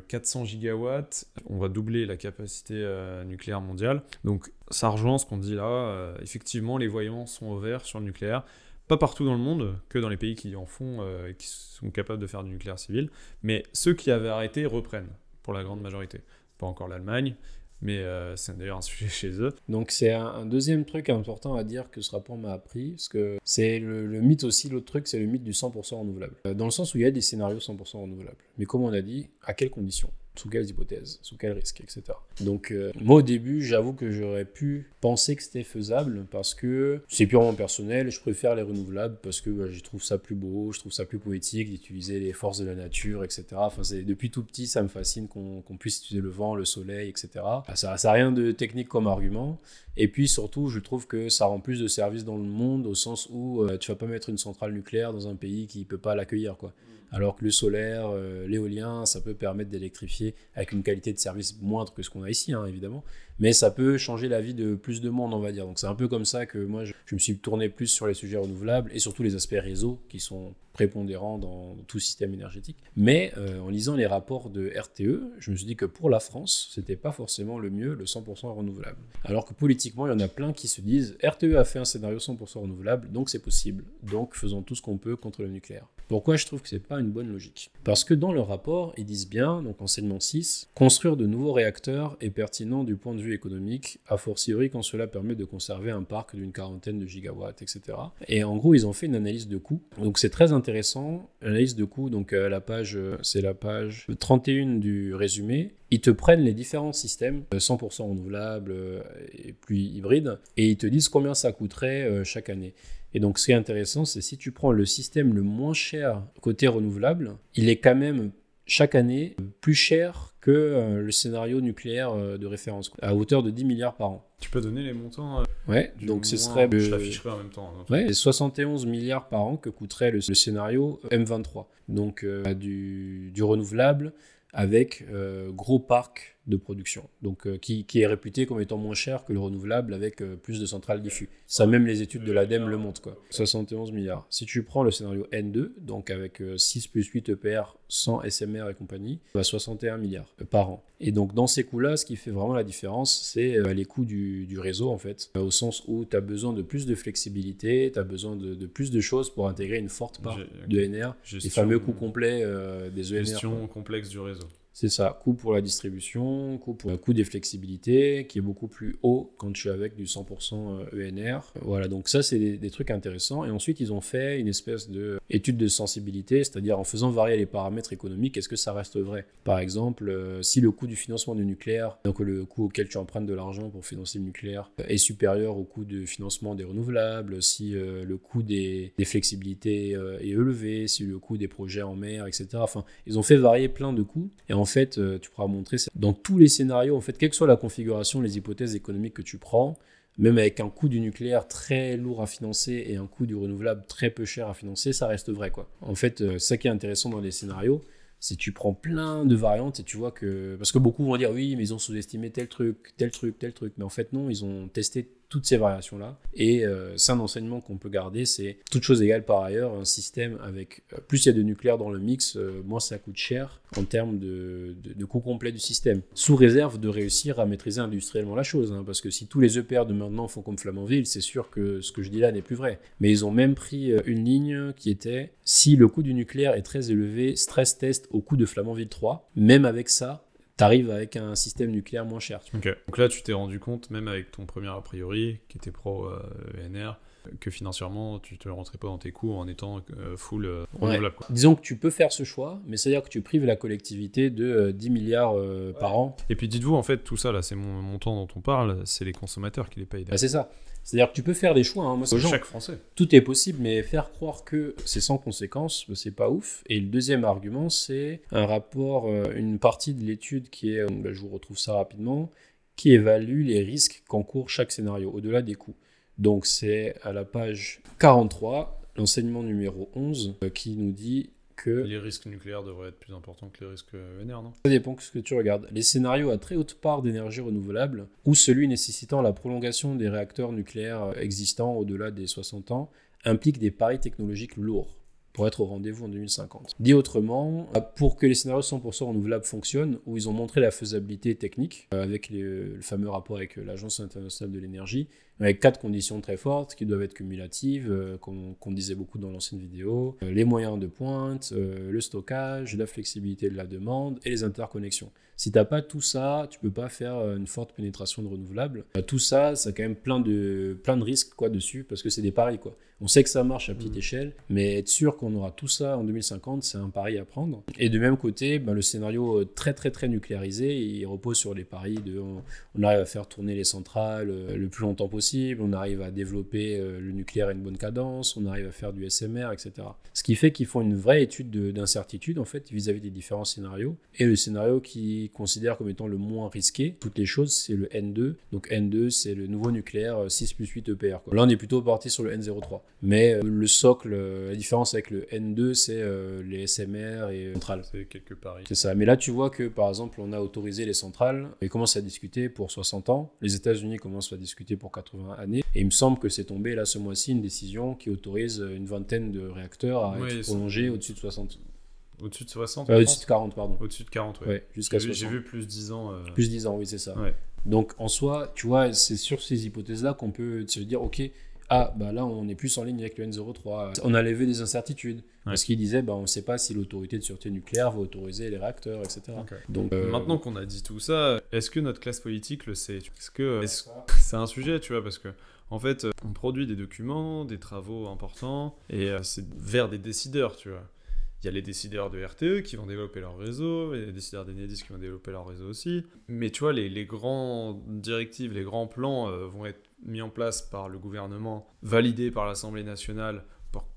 400 gigawatts, on va doubler la capacité nucléaire mondiale. Donc ça rejoint ce qu'on dit là, effectivement les voyants sont au vert sur le nucléaire, pas partout dans le monde, que dans les pays qui en font et qui sont capables de faire du nucléaire civil, mais ceux qui avaient arrêté reprennent, pour la grande majorité. Pas encore l'Allemagne, mais c'est d'ailleurs un sujet chez eux. Donc c'est un deuxième truc important à dire que ce rapport m'a appris, parce que c'est le mythe aussi, l'autre truc c'est le mythe du 100% renouvelable. Dans le sens où il y a des scénarios 100% renouvelables. Mais comme on a dit, à quelles conditions ? Sous quelles hypothèses, sous quels risques, etc. Donc moi au début, j'avoue que j'aurais pu penser que c'était faisable parce que c'est purement personnel, je préfère les renouvelables parce que je trouve ça plus beau, je trouve ça plus poétique d'utiliser les forces de la nature, etc. Enfin, depuis tout petit, ça me fascine qu'on puisse utiliser le vent, le soleil, etc. Ça n'a rien de technique comme argument. Et puis surtout, je trouve que ça rend plus de service dans le monde au sens où tu vas pas mettre une centrale nucléaire dans un pays qui peut pas l'accueillir, quoi. Alors que le solaire, l'éolien, ça peut permettre d'électrifier avec une qualité de service moindre que ce qu'on a ici, hein, évidemment. Mais ça peut changer la vie de plus de monde, on va dire. Donc c'est un peu comme ça que moi, je me suis tourné plus sur les sujets renouvelables et surtout les aspects réseau qui sont prépondérants dans tout système énergétique. Mais en lisant les rapports de RTE, je me suis dit que pour la France, c'était pas forcément le mieux, le 100% renouvelable. Alors que politiquement, il y en a plein qui se disent RTE a fait un scénario 100% renouvelable, donc c'est possible. Donc faisons tout ce qu'on peut contre le nucléaire. Pourquoi je trouve que c'est pas une bonne logique ? Parce que dans leur rapport, ils disent bien, donc en segment 6, construire de nouveaux réacteurs est pertinent du point de vue économique, a fortiori quand cela permet de conserver un parc d'une quarantaine de gigawatts, etc. Et en gros, ils ont fait une analyse de coûts. Donc c'est très intéressant, l'analyse de coûts, donc c'est la page 31 du résumé. Ils te prennent les différents systèmes, 100% renouvelables et plus hybrides, et ils te disent combien ça coûterait chaque année. Et donc, ce qui est intéressant, c'est si tu prends le système le moins cher côté renouvelable, il est quand même chaque année plus cher que le scénario nucléaire de référence, à hauteur de 10 milliards par an. Tu peux donner les montants Ouais, donc ce serait... Je l'afficherai en même temps. Hein. Ouais, 71 milliards par an que coûterait le scénario M23. Donc, du renouvelable avec gros parc de production, donc qui est réputé comme étant moins cher que le renouvelable avec plus de centrales diffus. Ça, même les études de l'ADEME le montrent, quoi. 71 milliards. Si tu prends le scénario N2, donc avec 6 plus 8 EPR, sans SMR et compagnie, tu vas 61 milliards par an. Et donc dans ces coûts-là, ce qui fait vraiment la différence, c'est les coûts du réseau, en fait, au sens où tu as besoin de plus de flexibilité, tu as besoin de plus de choses pour intégrer une forte part de NR, les fameux coûts complets des ENR. Gestion complexe du réseau. C'est ça, coût pour la distribution, coût des flexibilités, qui est beaucoup plus haut quand tu es avec du 100% ENR. Voilà, donc ça, c'est des trucs intéressants. Et ensuite, ils ont fait une espèce d'étude de sensibilité, c'est-à-dire en faisant varier les paramètres économiques, est-ce que ça reste vrai ? Par exemple, si le coût du financement du nucléaire, donc le coût auquel tu empruntes de l'argent pour financer le nucléaire, est supérieur au coût de financement des renouvelables, si le coût des flexibilités est élevé, si le coût des projets en mer, etc. Enfin, ils ont fait varier plein de coûts. Et en fait, tu pourras montrer ça dans tous les scénarios, en fait, quelle que soit la configuration, les hypothèses économiques que tu prends, même avec un coût du nucléaire très lourd à financer et un coût du renouvelable très peu cher à financer, ça reste vrai, quoi. En fait, ça qui est intéressant dans les scénarios, c'est que tu prends plein de variantes et tu vois que... Parce que beaucoup vont dire, oui, mais ils ont sous-estimé tel truc. Mais en fait, non, ils ont testé toutes ces variations-là. Et c'est un enseignement qu'on peut garder, c'est toute chose égale par ailleurs, un système avec plus il y a de nucléaire dans le mix, moins ça coûte cher en termes de coût complet du système. Sous réserve de réussir à maîtriser industriellement la chose, hein, parce que si tous les EPR de maintenant font comme Flamanville, c'est sûr que ce que je dis là n'est plus vrai. Mais ils ont même pris une ligne qui était, si le coût du nucléaire est très élevé, stress test au coût de Flamanville 3, même avec ça, t'arrives avec un système nucléaire moins cher. Ok. Donc là, tu t'es rendu compte, même avec ton premier a priori, qui était pro ENR, que financièrement, tu te rentrais pas dans tes coûts en étant full renouvelable. Quoi. Disons que tu peux faire ce choix, mais c'est-à-dire que tu prives la collectivité de 10 milliards par an. Et puis dites-vous, en fait, tout ça, là, ces montants dont on parle, c'est les consommateurs qui les payent. Bah, c'est ça. C'est-à-dire que tu peux faire des choix. Hein. Moi, c'est chaque Français. Tout est possible, mais faire croire que c'est sans conséquence, c'est pas ouf. Et le deuxième argument, c'est un rapport, une partie de l'étude qui est, je vous retrouve ça rapidement, qui évalue les risques qu'encourt chaque scénario, au-delà des coûts. Donc c'est à la page 43, l'enseignement numéro 11, qui nous dit que... Les risques nucléaires devraient être plus importants que les risques ENR, non? Ça dépend de ce que tu regardes. Les scénarios à très haute part d'énergie renouvelable, ou celui nécessitant la prolongation des réacteurs nucléaires existants au-delà des 60 ans, impliquent des paris technologiques lourds pour être au rendez-vous en 2050. Dit autrement, pour que les scénarios 100% renouvelables fonctionnent, où ils ont montré la faisabilité technique, avec le fameux rapport avec l'Agence internationale de l'énergie, avec 4 conditions très fortes qui doivent être cumulatives, qu'on disait beaucoup dans l'ancienne vidéo, les moyens de pointe, le stockage, la flexibilité de la demande et les interconnexions. Si tu n'as pas tout ça, tu ne peux pas faire une forte pénétration de renouvelables. Tout ça, ça a quand même plein de risques dessus, parce que c'est des paris, quoi. On sait que ça marche à petite échelle, mais être sûr qu'on aura tout ça en 2050, c'est un pari à prendre. Et de même côté, le scénario très très très nucléarisé, il repose sur les paris de on arrive à faire tourner les centrales le plus longtemps possible, on arrive à développer le nucléaire à une bonne cadence, on arrive à faire du SMR, etc. Ce qui fait qu'ils font une vraie étude d'incertitude en fait vis-à-vis des différents scénarios. Et le scénario qu'ils considèrent comme étant le moins risqué, toutes les choses, c'est le N2. Donc N2, c'est le nouveau nucléaire 6 plus 8 EPR, quoi. Là, on est plutôt parti sur le N03. Mais le socle, la différence avec le N2, c'est les SMR et centrales. C'est quelques paris. C'est ça. Mais là, tu vois que, par exemple, on a autorisé les centrales. Ils commencent à discuter pour 60 ans. Les États-Unis commencent à discuter pour 80 années. Et il me semble que c'est tombé, là, ce mois-ci, une décision qui autorise une vingtaine de réacteurs à être prolongés au-dessus de 60. Au-dessus de 60 au-dessus de 40, pardon. Au-dessus de 40, ouais. Ouais, jusqu'à 60. J'ai vu plus 10 ans. Plus 10 ans, oui, c'est ça. Ouais. Donc, en soi, tu vois, c'est sur ces hypothèses-là qu'on peut se dire, OK, là, on est plus en ligne avec le N03. On a levé des incertitudes. Parce qu'il disait, on ne sait pas si l'autorité de sûreté nucléaire va autoriser les réacteurs, etc. Okay. Donc, maintenant qu'on a dit tout ça, est-ce que notre classe politique le sait? C'est un sujet, tu vois, parce que en fait, on produit des documents, des travaux importants, et c'est vers des décideurs, tu vois. Il y a les décideurs de RTE qui vont développer leur réseau, et les décideurs d'Enedis qui vont développer leur réseau aussi. Mais tu vois, les grandes directives, les grands plans vont être mis en place par le gouvernement, validés par l'Assemblée nationale,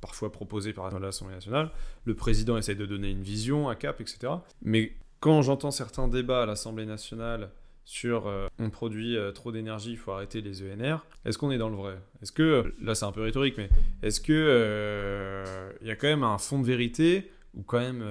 parfois proposés par l'Assemblée nationale. Le président essaie de donner une vision, un cap, etc. Mais quand j'entends certains débats à l'Assemblée nationale sur on produit trop d'énergie, il faut arrêter les ENR, est-ce qu'on est dans le vrai? Est-ce que, là c'est un peu rhétorique, mais est-ce que y a quand même un fond de vérité ou quand même,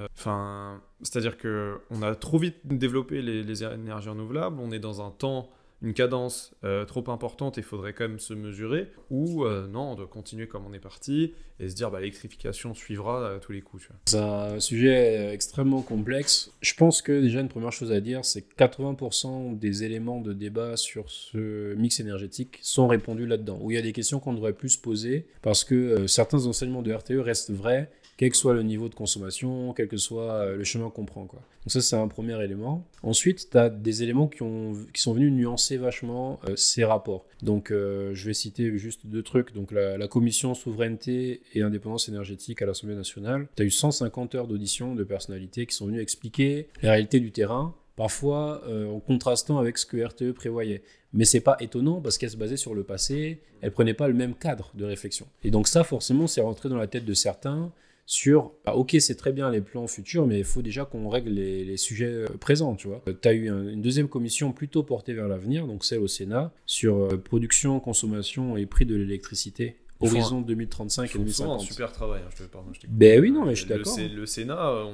c'est-à-dire qu'on a trop vite développé les énergies renouvelables, on est dans un temps, une cadence trop importante et il faudrait quand même se mesurer, ou non, on doit continuer comme on est parti et se dire l'électrification suivra à tous les coups. Tu vois. C'est un sujet extrêmement complexe. Je pense que déjà une première chose à dire, c'est que 80% des éléments de débat sur ce mix énergétique sont répondus là-dedans, où il y a des questions qu'on devrait plus se poser parce que certains enseignements de RTE restent vrais, quel que soit le niveau de consommation, quel que soit le chemin qu'on prend, quoi. Donc ça, c'est un premier élément. Ensuite, tu as des éléments qui sont venus nuancer vachement ces rapports. Donc, je vais citer juste 2 trucs. Donc, la commission souveraineté et indépendance énergétique à l'Assemblée nationale. Tu as eu 150 heures d'audition de personnalités qui sont venues expliquer la réalité du terrain, parfois en contrastant avec ce que RTE prévoyait. Mais c'est pas étonnant parce qu'elle se basait sur le passé, elle prenait pas le même cadre de réflexion. Et donc ça, forcément, c'est rentré dans la tête de certains sur, ok, c'est très bien les plans futurs, mais il faut déjà qu'on règle les sujets présents, tu vois. Tu as eu une deuxième commission plutôt portée vers l'avenir, donc celle au Sénat, sur production, consommation et prix de l'électricité. Horizon 2035 et 2050. C'est un super travail, hein, je t'écoute. Ben oui, non, mais je suis d'accord. Le Sénat,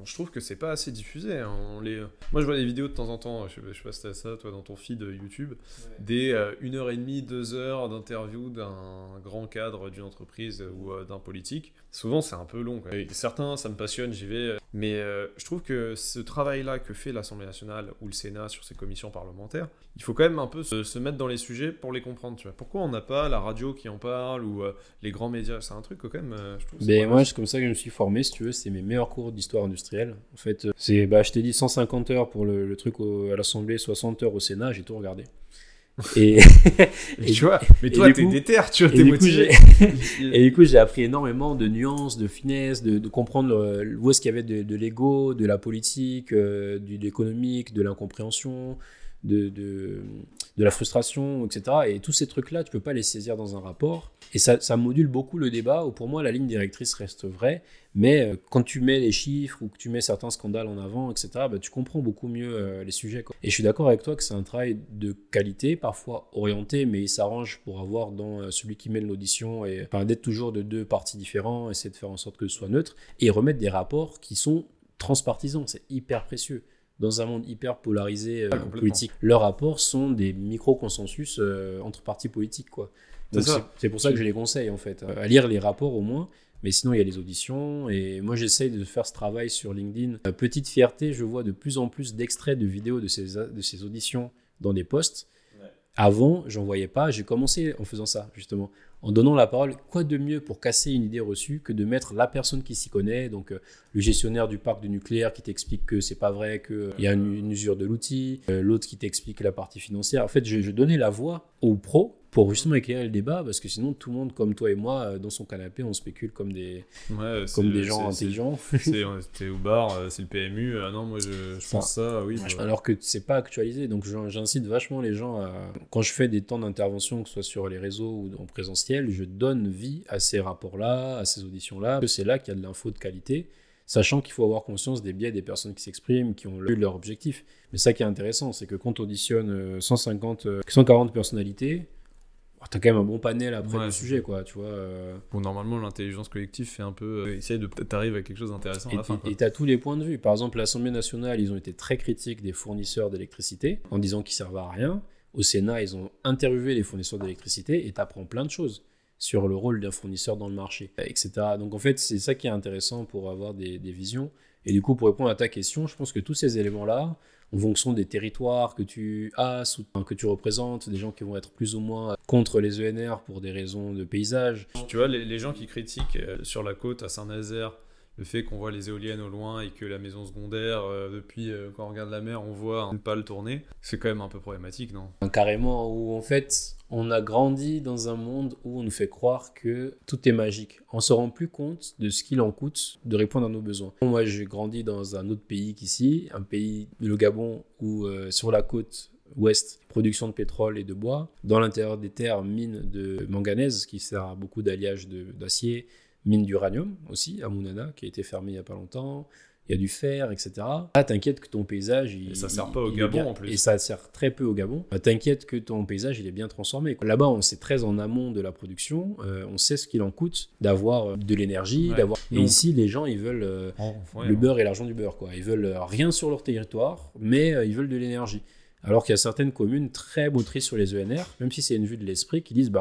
je trouve que c'est pas assez diffusé. Hein. Moi, je vois des vidéos de temps en temps, je sais pas si t'as ça, toi, dans ton feed YouTube, des 1h30, 2 heures d'interview d'un grand cadre d'une entreprise ou d'un politique. Souvent, c'est un peu long. Quoi. Et certains, ça me passionne, j'y vais. Mais je trouve que ce travail-là que fait l'Assemblée nationale ou le Sénat sur ces commissions parlementaires, il faut quand même un peu se mettre dans les sujets pour les comprendre. Tu vois. Pourquoi on n'a pas la radio qui en parle ou les grands médias? C'est un truc que, quand même, je trouve. Moi, c'est comme ça que je me suis formé, si tu veux. C'est mes meilleurs cours d'histoire industrielle. En fait, je t'ai dit 150 heures pour le truc à l'Assemblée, 60 heures au Sénat, j'ai tout regardé. Et tu vois, mais toi t'es déter, tu vois, t'es motivé. Et du coup, j'ai appris énormément de nuances, de finesse, de comprendre où est-ce qu'il y avait de l'ego, de la politique, de l'économique, de l'incompréhension, de la frustration, etc. Et tous ces trucs-là, tu peux pas les saisir dans un rapport. Et ça module beaucoup le débat, où pour moi, la ligne directrice reste vraie. Mais quand tu mets les chiffres ou que tu mets certains scandales en avant, etc., bah, tu comprends beaucoup mieux les sujets, quoi. Et je suis d'accord avec toi que c'est un travail de qualité, parfois orienté, mais il s'arrange pour avoir dans celui qui mène l'audition, et enfin, d'être toujours de deux partis différents, essayer de faire en sorte que ce soit neutre, et remettre des rapports qui sont transpartisans. C'est hyper précieux. Dans un monde hyper polarisé politique, leurs rapports sont des micro-consensus entre partis politiques, quoi. Donc c'est pour ça que je les conseille, en fait, à lire les rapports au moins. Mais sinon, il y a les auditions. Et moi, j'essaye de faire ce travail sur LinkedIn. Petite fierté, je vois de plus en plus d'extraits de vidéos de ces auditions dans des posts. Ouais. Avant, j'en voyais pas. J'ai commencé en faisant ça, justement. En donnant la parole, quoi de mieux pour casser une idée reçue que de mettre la personne qui s'y connaît, donc le gestionnaire du parc du nucléaire qui t'explique que c'est pas vrai, qu'il y a une usure de l'outil, l'autre qui t'explique la partie financière. En fait, je donnais la voix aux pros pour justement éclairer le débat, parce que sinon tout le monde, comme toi et moi, dans son canapé, on spécule comme des gens intelligents. T'es au bar, c'est le PMU, non, moi je pense ça, oui. Alors que c'est pas actualisé, donc j'incite vachement les gens à... Quand je fais des temps d'intervention, que ce soit sur les réseaux ou en présentiel, je donne vie à ces rapports-là, à ces auditions-là, que c'est là qu'il y a de l'info de qualité, sachant qu'il faut avoir conscience des biais des personnes qui s'expriment, qui ont leur objectif. Mais ça qui est intéressant, c'est que quand on auditionne 140 personnalités, t'as quand même un bon panel après du sujet, quoi, tu vois. Bon, normalement, l'intelligence collective fait un peu... essaye de t'arriver à quelque chose d'intéressant à la fin, quoi. Et t'as tous les points de vue. Par exemple, l'Assemblée nationale, ils ont été très critiques des fournisseurs d'électricité, en disant qu'ils servent à rien. Au Sénat, ils ont interviewé les fournisseurs d'électricité, et t'apprends plein de choses sur le rôle d'un fournisseur dans le marché, etc. Donc en fait, c'est ça qui est intéressant pour avoir des visions. Et du coup, pour répondre à ta question, je pense que tous ces éléments-là, en fonction des territoires que tu as, que tu représentes, des gens qui vont être plus ou moins contre les ENR pour des raisons de paysage. Tu vois, les gens qui critiquent sur la côte à Saint-Nazaire le fait qu'on voit les éoliennes au loin et que la maison secondaire, depuis quand on regarde la mer, on voit une pale tourner, c'est quand même un peu problématique, non ? Carrément, où en fait, on a grandi dans un monde où on nous fait croire que tout est magique. On ne se rend plus compte de ce qu'il en coûte de répondre à nos besoins. Moi, j'ai grandi dans un autre pays qu'ici, un pays, le Gabon, où sur la côte ouest, production de pétrole et de bois. Dans l'intérieur des terres, mine de manganèse qui sert à beaucoup d'alliage d'acier, mine d'uranium aussi, à Mounana, qui a été fermée il n'y a pas longtemps. Il y a du fer, etc. Là, t'inquiète que ton paysage... Et ça sert pas au Gabon, en plus. Et ça sert très peu au Gabon. T'inquiète que ton paysage, il est bien transformé. Là-bas, on sait très en amont de la production. On sait ce qu'il en coûte d'avoir de l'énergie. Ouais. Et ici, les gens, ils veulent le beurre et l'argent du beurre, quoi. Ils veulent rien sur leur territoire, mais ils veulent de l'énergie. Alors qu'il y a certaines communes très motrices sur les ENR, même si c'est une vue de l'esprit, qui disent,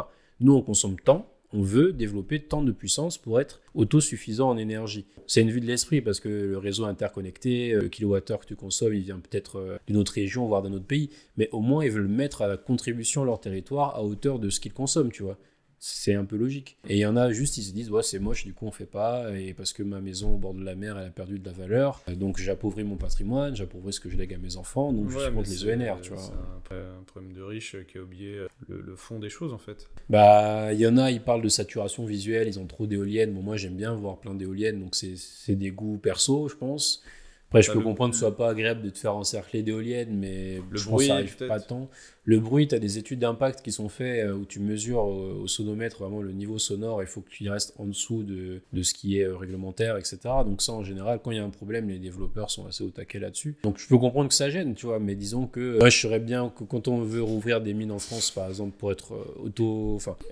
nous, on consomme tant, on veut développer tant de puissance pour être autosuffisant en énergie. C'est une vue de l'esprit parce que le réseau interconnecté, le kilowattheure que tu consommes, il vient peut-être d'une autre région, voire d'un autre pays, mais au moins ils veulent mettre à la contribution leur territoire à hauteur de ce qu'ils consomment, tu vois. C'est un peu logique. Et il y en a juste, ils se disent, c'est moche, du coup on fait pas, et parce que ma maison au bord de la mer, elle a perdu de la valeur, donc j'appauvris mon patrimoine, j'appauvris ce que je lègue à mes enfants, donc je suis contre les ENR, tu vois. C'est un problème de riche qui a oublié le fond des choses, en fait. Il y en a, ils parlent de saturation visuelle, ils ont trop d'éoliennes. Bon, moi j'aime bien voir plein d'éoliennes, donc c'est des goûts perso, je pense. Après, je peux comprendre que ce soit pas agréable de te faire encercler d'éoliennes, mais le je bruit, pense que ça arrive pas tant. Le bruit, tu as des études d'impact qui sont faites où tu mesures au sonomètre vraiment le niveau sonore. Il faut que tu restes en dessous de ce qui est réglementaire, etc. Donc ça, en général, quand il y a un problème, les développeurs sont assez au taquet là-dessus. Donc je peux comprendre que ça gêne, tu vois, mais disons que moi, je serais bien que quand on veut rouvrir des mines en France, par exemple, pour être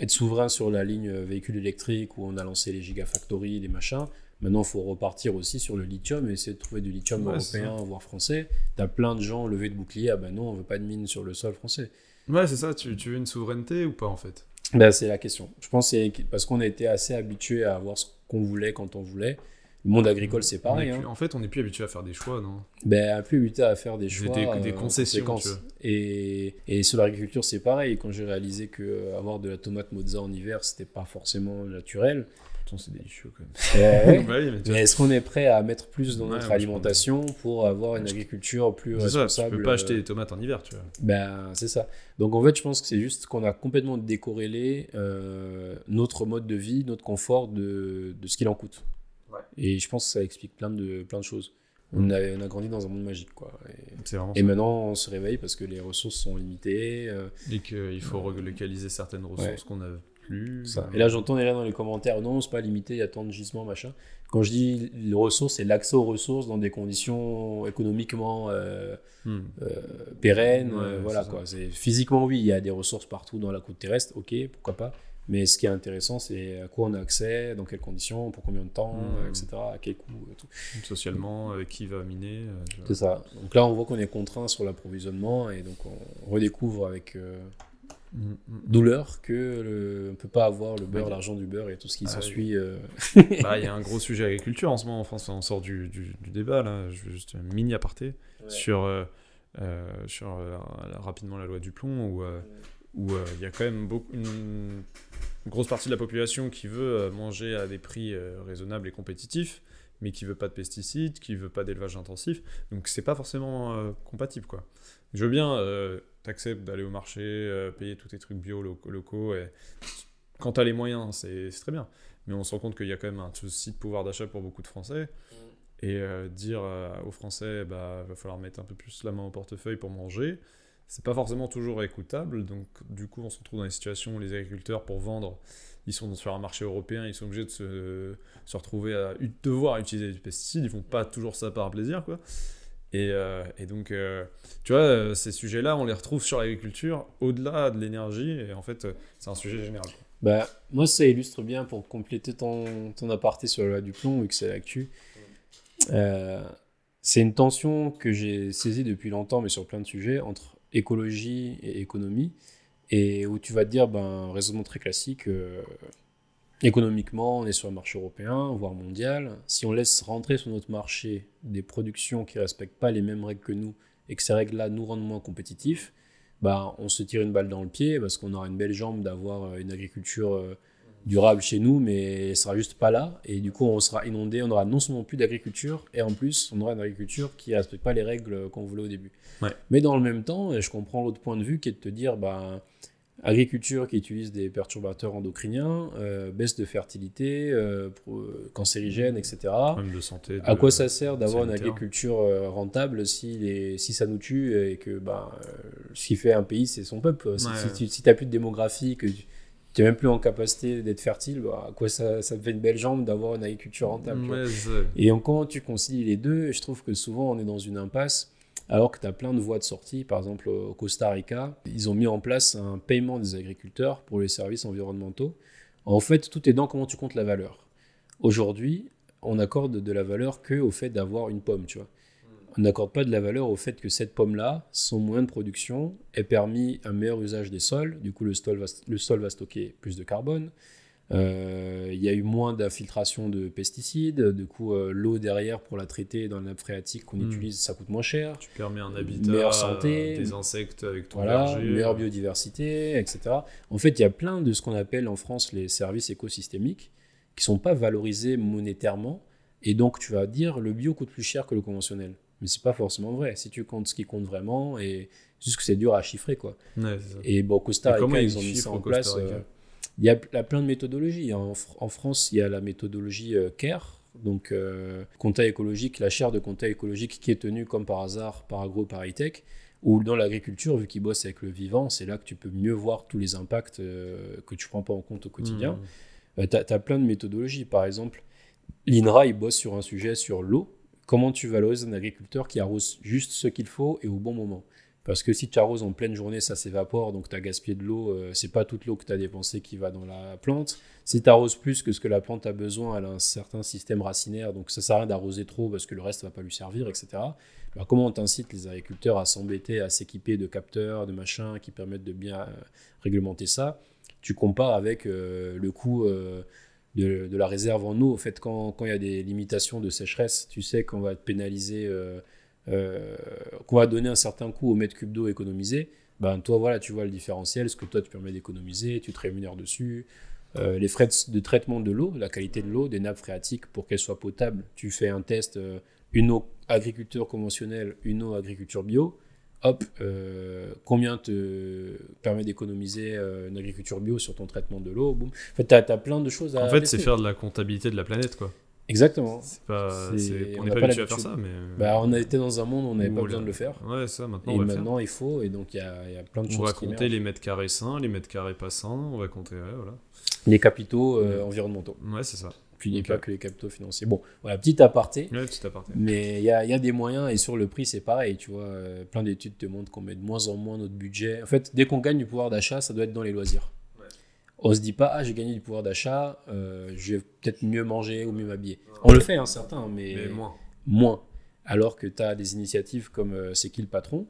être souverain sur la ligne véhicule électrique où on a lancé les gigafactories, les machins. Maintenant, il faut repartir aussi sur le lithium et essayer de trouver du lithium européen, voire français. T'as plein de gens levés de boucliers. Non, on veut pas de mine sur le sol français. Ouais, c'est ça. Tu veux une souveraineté ou pas, en fait ? C'est la question. Je pense que c'est parce qu'on a été assez habitué à avoir ce qu'on voulait quand on voulait. Le monde agricole, c'est pareil. En fait, on n'est plus habitué à faire des choix, non ? Plus habitué à faire des choix. Des concessions, tu vois. Et sur l'agriculture, c'est pareil. Quand j'ai réalisé qu'avoir de la tomate mozza en hiver, c'était pas forcément naturel. C'est délicieux quand même. Mais est-ce qu'on est prêt à mettre plus dans notre alimentation pour avoir une agriculture plus responsable ? Ça, tu peux pas acheter des tomates en hiver, tu vois. C'est ça. Donc en fait, je pense que c'est juste qu'on a complètement décorrélé notre mode de vie, notre confort de ce qu'il en coûte. Ouais. Et je pense que ça explique plein de choses. On a grandi dans un monde magique, quoi. C'est vraiment Et ça. maintenant, on se réveille parce que les ressources sont limitées. Et qu'il faut relocaliser certaines ressources qu'on n'a plus. Ça. Et là, j'entends derrière dans les commentaires, non, c'est pas limité, il y a tant de gisements, machin. Quand je dis les ressources, c'est l'accès aux ressources dans des conditions économiquement pérennes. Voilà, c'est quoi. Physiquement, oui, il y a des ressources partout dans la croûte terrestre, ok, pourquoi pas. Mais ce qui est intéressant, c'est à quoi on a accès, dans quelles conditions, pour combien de temps, etc., à quel coût. Tout. Socialement, avec qui va miner. C'est ça. Donc là, on voit qu'on est contraint sur l'approvisionnement et donc on redécouvre avec douleur que on ne peut pas avoir le beurre, l'argent du beurre et tout ce qui s'ensuit. Il y a un gros sujet agriculture en ce moment en France. On sort du débat, là. Je veux juste un mini aparté sur rapidement la loi du plomb où il y a quand même une grosse partie de la population qui veut manger à des prix raisonnables et compétitifs, mais qui veut pas de pesticides, qui veut pas d'élevage intensif. Donc c'est pas forcément compatible, quoi. Je veux bien, t'acceptes d'aller au marché, payer tous tes trucs bio locaux, et quand t'as les moyens, c'est très bien. Mais on se rend compte qu'il y a quand même un souci de pouvoir d'achat pour beaucoup de Français. Et dire aux Français, va falloir mettre un peu plus la main au portefeuille pour manger, c'est pas forcément toujours écoutable. Donc du coup, on se retrouve dans des situations où les agriculteurs, pour vendre, ils sont sur un marché européen, ils sont obligés de se retrouver à devoir utiliser du pesticide. Ils font pas toujours ça par plaisir, quoi. Et donc, tu vois, ces sujets-là, on les retrouve sur l'agriculture, au-delà de l'énergie, et en fait, c'est un sujet général, quoi. Moi, ça illustre bien, pour compléter ton aparté sur la loi du plomb, vu que c'est l'actu. C'est une tension que j'ai saisie depuis longtemps, mais sur plein de sujets, entre écologie et économie, et où tu vas te dire, un raisonnement très classique, économiquement, on est sur un marché européen, voire mondial. Si on laisse rentrer sur notre marché des productions qui ne respectent pas les mêmes règles que nous, et que ces règles-là nous rendent moins compétitifs, on se tire une balle dans le pied, parce qu'on aura une belle jambe d'avoir une agriculture durable chez nous, mais elle sera juste pas là, et du coup on sera inondé, on aura non seulement plus d'agriculture, et en plus on aura une agriculture qui ne respecte pas les règles qu'on voulait au début. Mais dans le même temps, je comprends l'autre point de vue qui est de te dire, agriculture qui utilise des perturbateurs endocriniens, baisse de fertilité, cancérigène, etc. Même de santé. À quoi ça sert d'avoir une agriculture rentable si ça nous tue, et que ce qui fait un pays, c'est son peuple. Si tu n'as plus de démographie, que tu n'es même plus en capacité d'être fertile, à quoi ça te fait une belle jambe d'avoir une agriculture rentable. Et quand tu concilies les deux, je trouve que souvent on est dans une impasse, alors que tu as plein de voies de sortie. Par exemple, au Costa Rica, ils ont mis en place un paiement des agriculteurs pour les services environnementaux. En fait, tout est dans comment tu comptes la valeur. Aujourd'hui, on accorde de la valeur qu'au fait d'avoir une pomme, tu vois. On n'accorde pas de la valeur au fait que cette pomme-là, son moyen de production, ait permis un meilleur usage des sols. Du coup, le sol va stocker plus de carbone. Il y a eu moins d'infiltration de pesticides. Du coup, l'eau derrière pour la traiter dans la nappe phréatique qu'on utilise, ça coûte moins cher. Tu permets un habitat, meilleure santé, des insectes avec ton verger. Meilleure biodiversité, etc. En fait, il y a plein de ce qu'on appelle en France les services écosystémiques qui ne sont pas valorisés monétairement. Et donc, tu vas dire le bio coûte plus cher que le conventionnel. Mais c'est pas forcément vrai. Si tu comptes ce qui compte vraiment, et juste que c'est dur à chiffrer, quoi. Et Costa Rica, ils ont mis ça en place. Il y a plein de méthodologies. En France, il y a la méthodologie CARE, donc compta écologique, la chaire de compta écologique qui est tenue comme par hasard par Agro, par Hightech, ou dans l'agriculture, vu qu'ils bossent avec le vivant, c'est là que tu peux mieux voir tous les impacts que tu prends pas en compte au quotidien. Tu as plein de méthodologies. Par exemple, l'INRA, il bosse sur un sujet sur l'eau. Comment tu valorises un agriculteur qui arrose juste ce qu'il faut et au bon moment? Parce que si tu arroses en pleine journée, ça s'évapore, donc tu as gaspillé de l'eau, c'est pas toute l'eau que tu as dépensée qui va dans la plante. Si tu arroses plus que ce que la plante a besoin, elle a un certain système racinaire, donc ça sert à rien d'arroser trop parce que le reste va pas lui servir, etc. Comment on t'incite les agriculteurs à s'embêter, à s'équiper de capteurs, de machins qui permettent de bien réglementer ça? Tu compares avec le coût de la réserve en eau. En fait, quand il y a des limitations de sécheresse, tu sais qu'on va te pénaliser, qu'on va donner un certain coût au mètre cube d'eau économisé. Toi, voilà, tu vois le différentiel, ce que toi tu permets d'économiser, tu te rémunères dessus. Les frais de traitement de l'eau, la qualité de l'eau, des nappes phréatiques pour qu'elles soient potables. Tu fais un test, une eau agriculture conventionnelle, une eau agriculture bio. Hop, combien te permet d'économiser une agriculture bio sur ton traitement de l'eau? Boum. En fait, tu as plein de choses à En fait, tester. c'est faire de la comptabilité de la planète, quoi. Exactement. On n'est pas habitué à faire ça, mais... Bah, on a été dans un monde où on n'avait pas besoin de le faire. Ouais, ça, maintenant, et on va maintenant, le faire. il faut, et donc il y a plein de On choses va qui compter émergent. les mètres carrés sains, les mètres carrés pas sains, on va compter, ouais, voilà. Les capitaux environnementaux. Ouais, c'est ça. Puis il n'y a Ok. pas que les capitaux financiers. Bon, voilà, petit aparté. Ouais, petit aparté. Mais il y a des moyens, et sur le prix, c'est pareil, tu vois. Plein d'études te montrent qu'on met de moins en moins notre budget. En fait, dès qu'on gagne du pouvoir d'achat, ça doit être dans les loisirs. Ouais. On se dit pas, ah, j'ai gagné du pouvoir d'achat, je vais peut-être mieux manger ou mieux m'habiller. On le fait, hein, certains, Mais moins. moins. Alors que tu as des initiatives comme C'est qui le patron?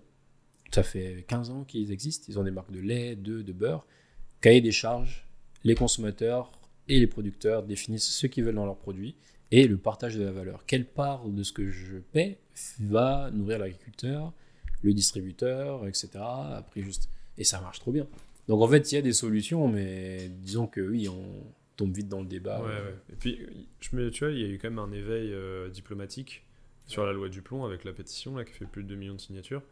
Ça fait 15 ans qu'ils existent. Ils ont des marques de lait, de beurre. Cahier des charges, les consommateurs et les producteurs définissent ce qu'ils veulent dans leurs produits et le partage de la valeur. Quelle part de ce que je paie va nourrir l'agriculteur, le distributeur, etc. Après juste... Et ça marche trop bien. Donc en fait, il y a des solutions, mais disons que oui, on tombe vite dans le débat. Ouais, ouais. Et puis, tu vois, il y a eu quand même un éveil diplomatique sur la loi du plomb avec la pétition là, qui fait plus de 2 millions de signatures.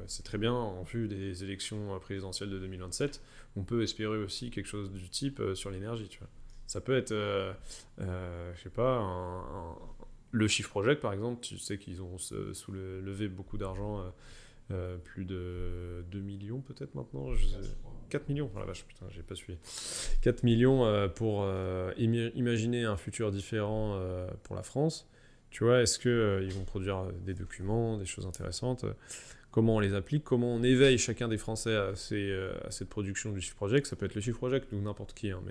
C'est très bien, en vue des élections présidentielles de 2027, on peut espérer aussi quelque chose du type sur l'énergie, tu vois. Ça peut être, je sais pas, le Shift Project par exemple, tu sais qu'ils ont soulevé beaucoup d'argent, plus de 2 millions peut-être maintenant, 4 millions, oh la vache, putain, j'ai pas suivi. 4 millions pour imaginer un futur différent pour la France. Tu vois, est-ce qu'ils vont produire des documents, des choses intéressantes, comment on les applique, comment on éveille chacun des Français à cette production du Shift Project. Ça peut être le Shift Project ou n'importe qui, hein, mais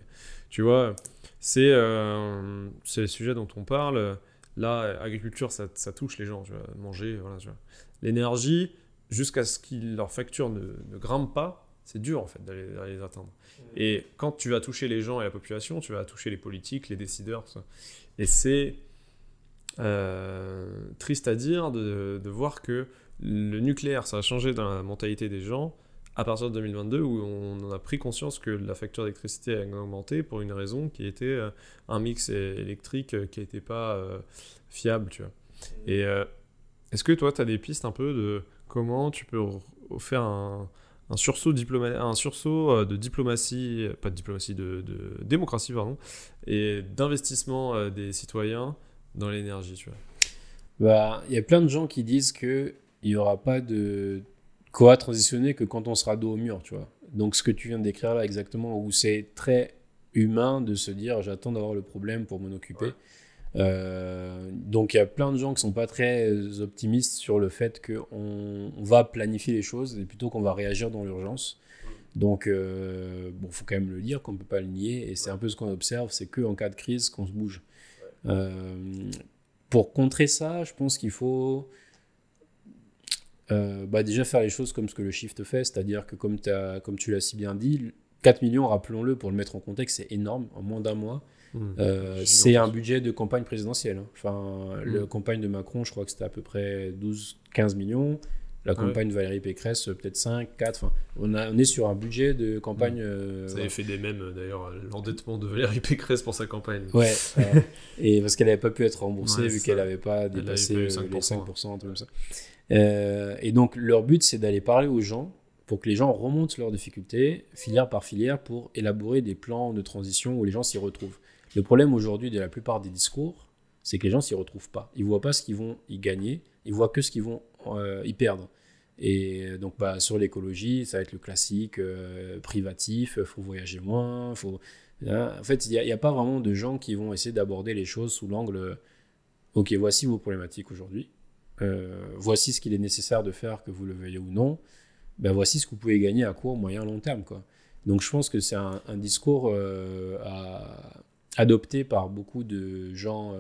tu vois, c'est le sujet dont on parle. Là, agriculture, ça touche les gens, tu vois, manger, voilà, tu vois. L'énergie, jusqu'à ce que leur facture ne grimpe pas, c'est dur en fait d'aller les atteindre. Et quand tu vas toucher les gens et la population, tu vas toucher les politiques, les décideurs, tout ça. Et c'est triste à dire de voir que le nucléaire, ça a changé dans la mentalité des gens à partir de 2022 où on en a pris conscience que la facture d'électricité a augmenté pour une raison qui était un mix électrique qui n'était pas fiable, tu vois. Et est-ce que toi, tu as des pistes un peu de comment tu peux faire un sursaut, de diplomatie, pas de diplomatie, de démocratie, pardon, et d'investissement des citoyens dans l'énergie, tu vois. Bah, il y a plein de gens qui disent qu'il n'y aura pas de quoi transitionner que quand on sera dos au mur, tu vois. Donc ce que tu viens de décrire là exactement, où c'est très humain de se dire j'attends d'avoir le problème pour m'en occuper. Donc il y a plein de gens qui sont pas très optimistes sur le fait qu'on va planifier les choses et plutôt qu'on va réagir dans l'urgence. Donc bon, faut quand même le dire qu'on peut pas le nier et c'est un peu ce qu'on observe, c'est que en cas de crise qu'on se bouge. Pour contrer ça, je pense qu'il faut déjà faire les choses comme ce que le Shift fait, c'est-à-dire que comme tu l'as si bien dit, 4 millions, rappelons-le, pour le mettre en contexte, c'est énorme, en moins d'un mois. C'est un budget de campagne présidentielle. Hein. Enfin, la campagne de Macron, je crois que c'était à peu près 12-15 millions. La campagne de Valérie Pécresse, peut-être 5, 4. Enfin, on est sur un budget de campagne. Ça avait fait des mèmes, d'ailleurs, l'endettement de Valérie Pécresse pour sa campagne. Ouais. Et parce qu'elle n'avait pas pu être remboursée vu qu'elle n'avait pas Elle dépassé avait les pas eu 5%. 5%, un truc comme ça. Et donc, leur but, c'est d'aller parler aux gens pour que les gens remontent leurs difficultés, filière par filière, pour élaborer des plans de transition où les gens s'y retrouvent. Le problème aujourd'hui de la plupart des discours, c'est que les gens s'y retrouvent pas. Ils voient pas ce qu'ils vont y gagner, ils voient que ce qu'ils vont y perdre. Et donc sur l'écologie, ça va être le classique privatif, faut voyager moins, hein. En fait, il n'y a pas vraiment de gens qui vont essayer d'aborder les choses sous l'angle ok, voici vos problématiques aujourd'hui, voici ce qu'il est nécessaire de faire, que vous le veuillez ou non, voici ce que vous pouvez gagner à court, moyen, long terme, quoi. Donc je pense que c'est un discours adopté par beaucoup de gens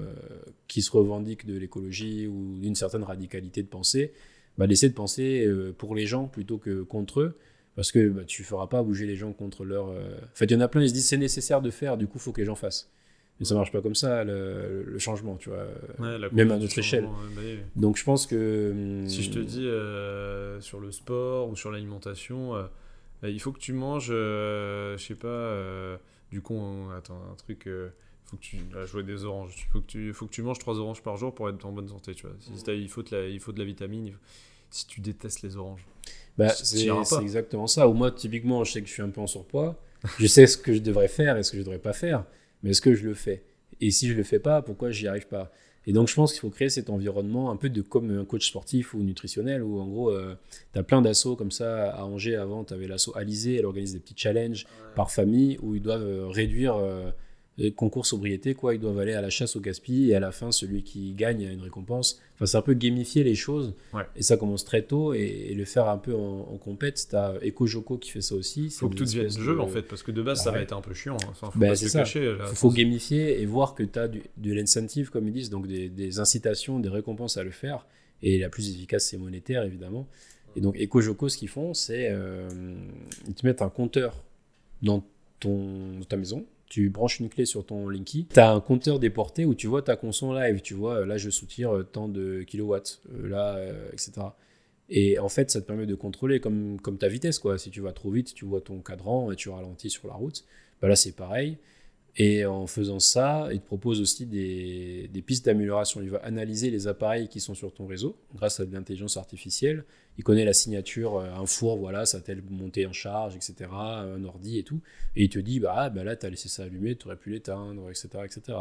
qui se revendiquent de l'écologie ou d'une certaine radicalité de pensée, d'essayer de penser pour les gens plutôt que contre eux, parce que tu ne feras pas bouger les gens contre leur... En fait, il y en a plein, ils se disent c'est nécessaire de faire, du coup, il faut que les gens fassent. Mais ça ne marche pas comme ça, le changement, tu vois, même à notre échelle. Donc je pense que... Si je te dis sur le sport ou sur l'alimentation, il faut que tu manges, je sais pas, du coup, attends, un truc... faut que je vois des oranges. Faut que tu manges 3 oranges par jour pour être en bonne santé, tu vois. Il faut de la vitamine. Si tu détestes les oranges, c'est exactement ça. Ou moi, typiquement, je sais que je suis un peu en surpoids. Je sais ce que je devrais faire et ce que je devrais pas faire, mais est-ce que je le fais? et si je le fais pas, pourquoi j'y arrive pas? Et donc je pense qu'il faut créer cet environnement un peu comme un coach sportif ou nutritionnel où en gros tu as plein d'assauts comme ça. À Angers avant tu avais l'asso Alizé, elle organise des petits challenges par famille où ils doivent réduire les concours sobriété, quoi. Ils doivent aller à la chasse au gaspillage et à la fin celui qui gagne a une récompense. Enfin c'est un peu gamifier les choses et ça commence très tôt et le faire un peu en compète. Tu as Ecojoko qui fait ça aussi. Faut que tout devienne jeu en fait, parce que de base ça va être un peu chiant. Enfin, faut bah, pas c'est se ça. cacher. Il faut gamifier et voir que tu as de l'incentive, comme ils disent, donc des incitations, des récompenses à le faire. Et la plus efficace, c'est monétaire, évidemment. Et donc, Ecojoko, ce qu'ils font, c'est ils te mettent un compteur dans ta maison. Tu branches une clé sur ton Linky. Tu as un compteur déporté où tu vois ta conso live. Tu vois, là, je soutire tant de kilowatts, etc. Et en fait, ça te permet de contrôler comme ta vitesse, quoi. Si tu vas trop vite, tu vois ton cadran et tu ralentis sur la route. Bah là, c'est pareil. Et en faisant ça, il te propose aussi des pistes d'amélioration. Il va analyser les appareils qui sont sur ton réseau grâce à de l'intelligence artificielle. Il connaît la signature, un four, voilà, ça telle montée en charge, etc., un ordi et tout. Et il te dit, bah là, tu as laissé ça allumé, tu aurais pu l'éteindre, etc., etc.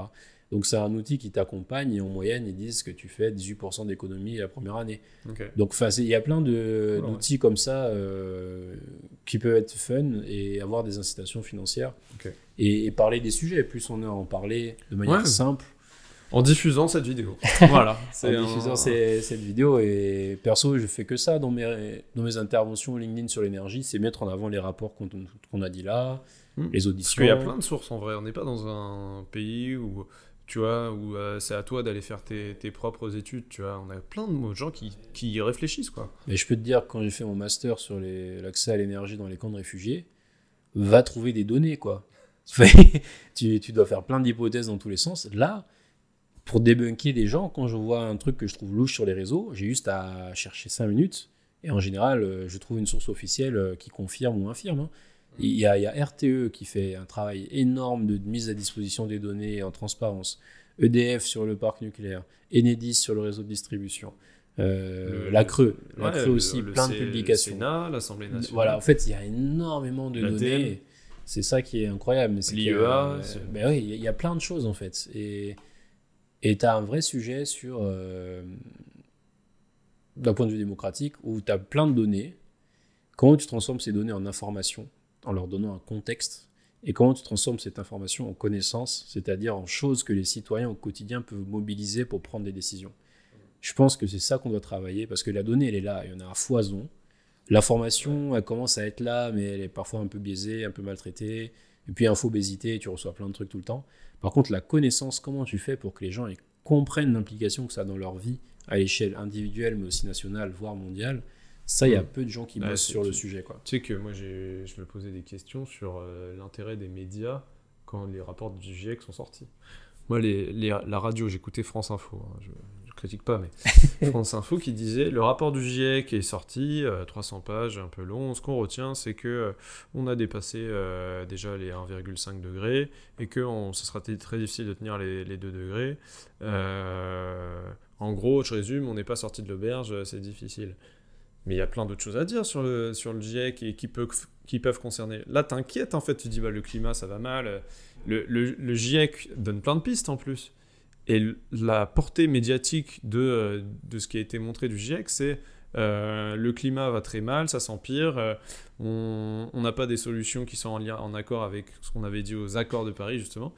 Donc, c'est un outil qui t'accompagne et en moyenne, ils disent que tu fais 18% d'économie la première année. Okay. Donc, il y a plein d'outils comme ça qui peuvent être fun et avoir des incitations financières. Okay. Et parler des sujets. Plus on a en parler de manière simple. En diffusant cette vidéo. Voilà. En diffusant cette vidéo. Et perso, je fais que ça dans mes interventions LinkedIn sur l'énergie. C'est mettre en avant les rapports qu'on a dit là, les auditions. Parce qu'il y a plein de sources en vrai. On n'est pas dans un pays où... Tu vois, où c'est à toi d'aller faire tes propres études, tu vois. On a plein de gens qui y réfléchissent, quoi. Mais je peux te dire, quand j'ai fait mon master sur l'accès à l'énergie dans les camps de réfugiés, va trouver des données, quoi. tu dois faire plein d'hypothèses dans tous les sens. Là, pour débunker des gens, quand je vois un truc que je trouve louche sur les réseaux, j'ai juste à chercher 5 minutes. Et en général, je trouve une source officielle qui confirme ou infirme, hein. Il y a RTE qui fait un travail énorme de mise à disposition des données en transparence, EDF sur le parc nucléaire, Enedis sur le réseau de distribution, la CRE aussi, plein de publications. Le Sénat, l'Assemblée nationale. Voilà, en fait, il y a énormément de données. C'est ça qui est incroyable. L'IEA. Oui, il y a plein de choses en fait. Et tu as un vrai sujet sur, d'un point de vue démocratique, où tu as plein de données. Comment tu transformes ces données en informations en leur donnant un contexte, et comment tu transformes cette information en connaissance, c'est-à-dire en choses que les citoyens au quotidien peuvent mobiliser pour prendre des décisions. Je pense que c'est ça qu'on doit travailler, parce que la donnée, elle est là, il y en a à foison. L'information, elle commence à être là, mais elle est parfois un peu biaisée, un peu maltraitée, et puis infobésité, tu reçois plein de trucs tout le temps. Par contre, la connaissance, comment tu fais pour que les gens comprennent l'implication que ça a dans leur vie, à l'échelle individuelle, mais aussi nationale, voire mondiale. Ça, il y a peu de gens qui bossent sur le sujet, quoi. Tu sais que moi, je me posais des questions sur l'intérêt des médias quand les rapports du GIEC sont sortis. Moi, la radio, j'écoutais France Info, hein, je critique pas, mais France Info qui disait le rapport du GIEC est sorti, 300 pages, un peu long. Ce qu'on retient, c'est que on a dépassé déjà les 1,5 degrés et que ce sera très difficile de tenir les 2 degrés. En gros, je résume, on n'est pas sorti de l'auberge, c'est difficile. Mais il y a plein d'autres choses à dire sur le GIEC et qui peuvent concerner. Là, t'inquiètes, en fait, tu dis, le climat, ça va mal. Le GIEC donne plein de pistes, en plus. Et la portée médiatique de ce qui a été montré du GIEC, c'est le climat va très mal, ça s'empire, on n'a pas des solutions qui sont en accord avec ce qu'on avait dit aux accords de Paris, justement.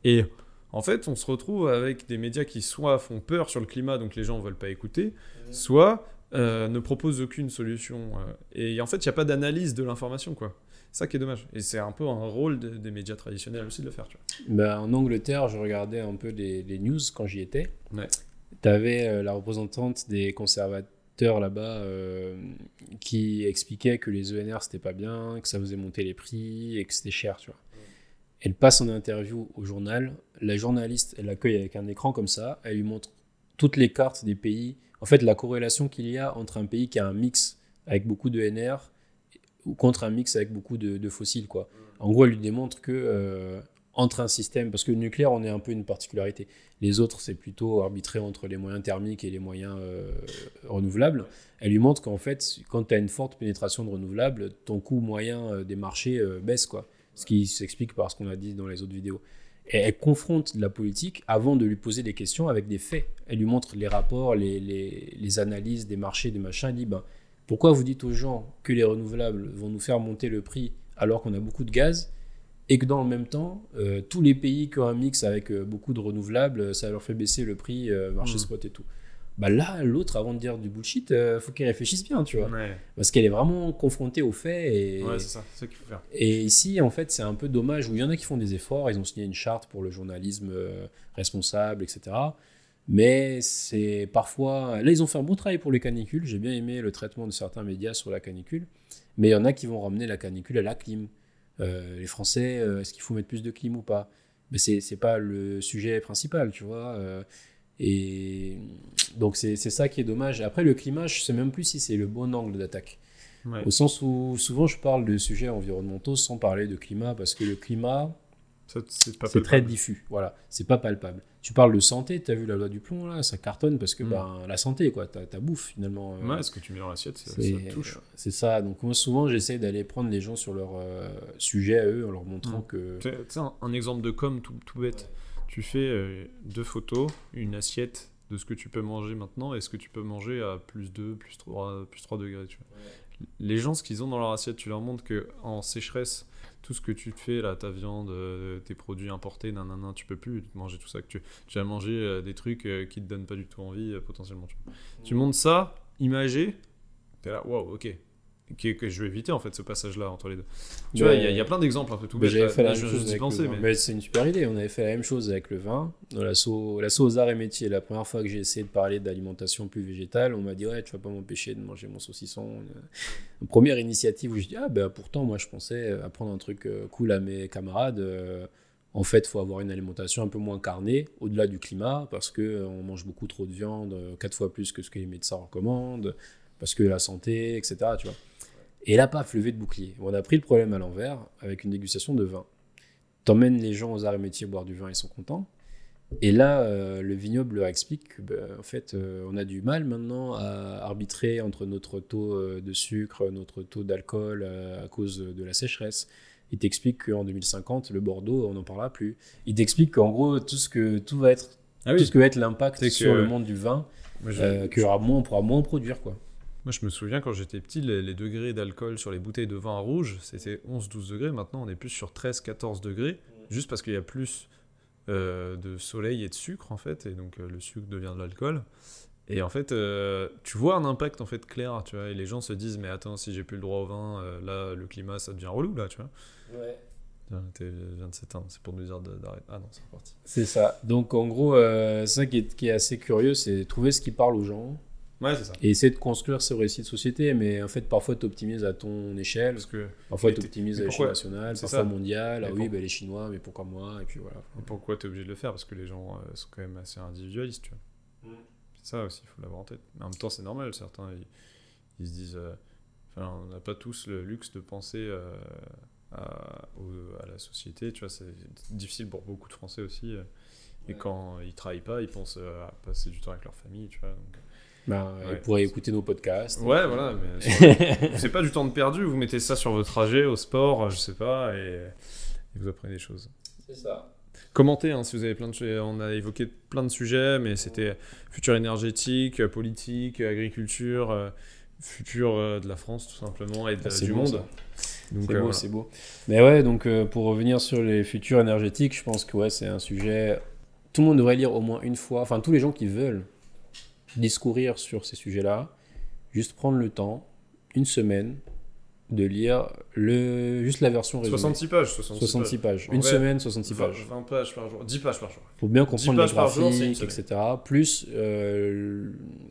Et en fait, on se retrouve avec des médias qui soit font peur sur le climat, donc les gens ne veulent pas écouter, soit... ne propose aucune solution. Et en fait, il n'y a pas d'analyse de l'information, quoi. C'est ça qui est dommage. Et c'est un peu un rôle des médias traditionnels aussi de le faire, tu vois. En Angleterre, je regardais un peu les news quand j'y étais. Ouais. Tu avais la représentante des conservateurs là-bas qui expliquait que les ENR, c'était pas bien, que ça faisait monter les prix et que c'était cher, tu vois. Elle passe en interview au journal. La journaliste, elle l'accueille avec un écran comme ça. Elle lui montre toutes les cartes des pays. En fait, la corrélation qu'il y a entre un pays qui a un mix avec beaucoup de NR ou contre un mix avec beaucoup de fossiles, quoi. En gros, elle lui démontre que entre un système, parce que le nucléaire, on est un peu une particularité. Les autres, c'est plutôt arbitré entre les moyens thermiques et les moyens renouvelables. Elle lui montre qu'en fait, quand tu as une forte pénétration de renouvelables, ton coût moyen des marchés baisse, quoi. Ce qui s'explique par ce qu'on a dit dans les autres vidéos. Et elle confronte la politique avant de lui poser des questions avec des faits. Elle lui montre les rapports, les analyses des marchés, des machins. Elle dit, pourquoi vous dites aux gens que les renouvelables vont nous faire monter le prix alors qu'on a beaucoup de gaz et que dans le même temps, tous les pays qui ont un mix avec beaucoup de renouvelables, ça leur fait baisser le prix marché spot et tout. Là, l'autre, avant de dire du bullshit, faut qu'elle réfléchisse bien, tu vois. Ouais. Parce qu'elle est vraiment confrontée aux faits. Ouais, c'est ça qu'il faut faire. Et ici, en fait, c'est un peu dommage où il y en a qui font des efforts. Ils ont signé une charte pour le journalisme responsable, etc. Mais c'est parfois... Là, ils ont fait un bon travail pour les canicules. J'ai bien aimé le traitement de certains médias sur la canicule. Mais il y en a qui vont ramener la canicule à la clim. Les Français, est-ce qu'il faut mettre plus de clim ou pas? Mais c'est pas le sujet principal, tu vois. Et donc c'est ça qui est dommage. Après le climat, je sais même plus si c'est le bon angle d'attaque. Ouais. Au sens où souvent je parle de sujets environnementaux sans parler de climat, parce que le climat, c'est très diffus. Voilà, c'est pas palpable. Tu parles de santé, tu as vu la loi du plomb là, ça cartonne parce que la santé, quoi, ta bouffe finalement. Ouais, ce que tu mets dans l'assiette, ça touche. C'est ça. Donc moi souvent j'essaie d'aller prendre les gens sur leur sujet à eux en leur montrant que. Tu sais, un exemple de com tout bête. Tu fais 2 photos, une assiette de ce que tu peux manger maintenant et ce que tu peux manger à plus 2, plus 3 degrés. Tu vois. Ouais. Les gens, ce qu'ils ont dans leur assiette, tu leur montres qu'en sécheresse, tout ce que tu te fais, là, ta viande, tes produits importés, tu peux plus manger tout ça. Que tu vas manger des trucs qui te donnent pas du tout envie, potentiellement. Tu montres ça, imagé, t'es là, waouh, ok. Que je vais éviter en fait ce passage-là entre les deux. Tu vois, il y a plein d'exemples un peu tout bêtes. J'avais fait la même chose mais c'est une super idée. On avait fait la même chose avec le vin. Dans l'assaut aux arts et métiers, la première fois que j'ai essayé de parler d'alimentation plus végétale, on m'a dit ouais, tu vas pas m'empêcher de manger mon saucisson. Une première initiative où je dis pourtant moi je pensais apprendre un truc cool à mes camarades. En fait, il faut avoir une alimentation un peu moins carnée, au-delà du climat, parce qu'on mange beaucoup trop de viande, 4 fois plus que ce que les médecins recommandent, parce que la santé, etc. Tu vois. Et là, paf, levé de bouclier. On a pris le problème à l'envers avec une dégustation de vin. T'emmènes les gens aux arts et métiers boire du vin, ils sont contents. Et là, le vignoble leur explique qu'en fait, on a du mal maintenant à arbitrer entre notre taux de sucre, notre taux d'alcool à cause de la sécheresse. Il t'explique qu'en 2050, le Bordeaux, on n'en parlera plus. Il t'explique qu'en gros, tout ce que va être l'impact sur le monde du vin, on pourra moins produire, quoi. Moi, je me souviens quand j'étais petit, les degrés d'alcool sur les bouteilles de vin rouge, c'était 11-12 degrés. Maintenant, on est plus sur 13-14 degrés, juste parce qu'il y a plus de soleil et de sucre, en fait, et donc le sucre devient de l'alcool. Et en fait, tu vois un impact en fait clair, tu vois, et les gens se disent, mais attends, si j'ai plus le droit au vin, là, le climat, ça devient relou, là, tu vois. Ouais. T'es 27 ans, c'est pour nous dire d'arrêter. Ah non, c'est reparti. C'est ça. Donc, en gros, ça qui est assez curieux, c'est trouver ce qui parle aux gens. Ouais, c'est ça. Et essayer de construire ce récit de société, mais en fait, parfois, tu optimises à ton échelle. Parfois, tu optimises à l'échelle nationale, parfois mondiale. Les Chinois, mais pourquoi moi? Et puis voilà. Et pourquoi tu es obligé de le faire? Parce que les gens sont quand même assez individualistes, tu vois. C'est ça aussi, il faut l'avoir en tête. Mais en même temps, c'est normal. Certains, ils se disent... on n'a pas tous le luxe de penser à la société, tu vois. C'est difficile pour beaucoup de Français aussi. Et quand ils travaillent pas, ils pensent à passer du temps avec leur famille, tu vois. Donc... Ils pourraient écouter nos podcasts. Ouais, voilà. Mais c'est pas du temps de perdu. Vous mettez ça sur votre trajet, au sport, je sais pas, et vous apprenez des choses. C'est ça. Commentez si vous avez plein de sujets. On a évoqué plein de sujets, mais c'était futur énergétique, politique, agriculture, futur de la France tout simplement et du monde. Donc, c'est beau. Mais ouais, donc pour revenir sur les futurs énergétiques, je pense que c'est un sujet. Tout le monde devrait lire au moins une fois. Enfin, tous les gens qui veulent discourir sur ces sujets-là, juste prendre le temps, une semaine, de lire juste la version résumée. 66 pages. Une semaine, 66 pages. 20 pages par jour, 10 pages par jour. Il faut bien comprendre les graphiques, jour, etc. Plus,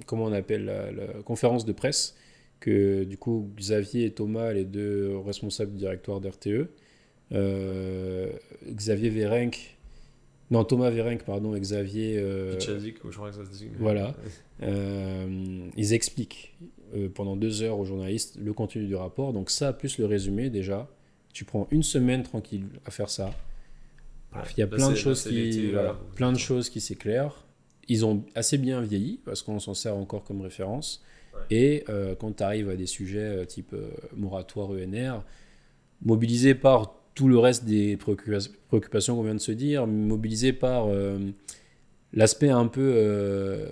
comment on appelle la conférence de presse, que du coup Xavier et Thomas, les deux responsables du directoire d'RTE, Thomas Vérenc, pardon, et Xavier... Pichazik, je crois que ça se dit. Voilà. Ils expliquent pendant 2 heures aux journalistes le contenu du rapport. Donc ça, plus le résumé, déjà, tu prends une semaine tranquille à faire ça. Il y a plein de choses qui s'éclairent. Ils ont assez bien vieilli, parce qu'on s'en sert encore comme référence. Ouais. Et quand tu arrives à des sujets type moratoire ENR, mobilisés par tout le reste des préoccupations qu'on vient de se dire, mobilisé par l'aspect un peu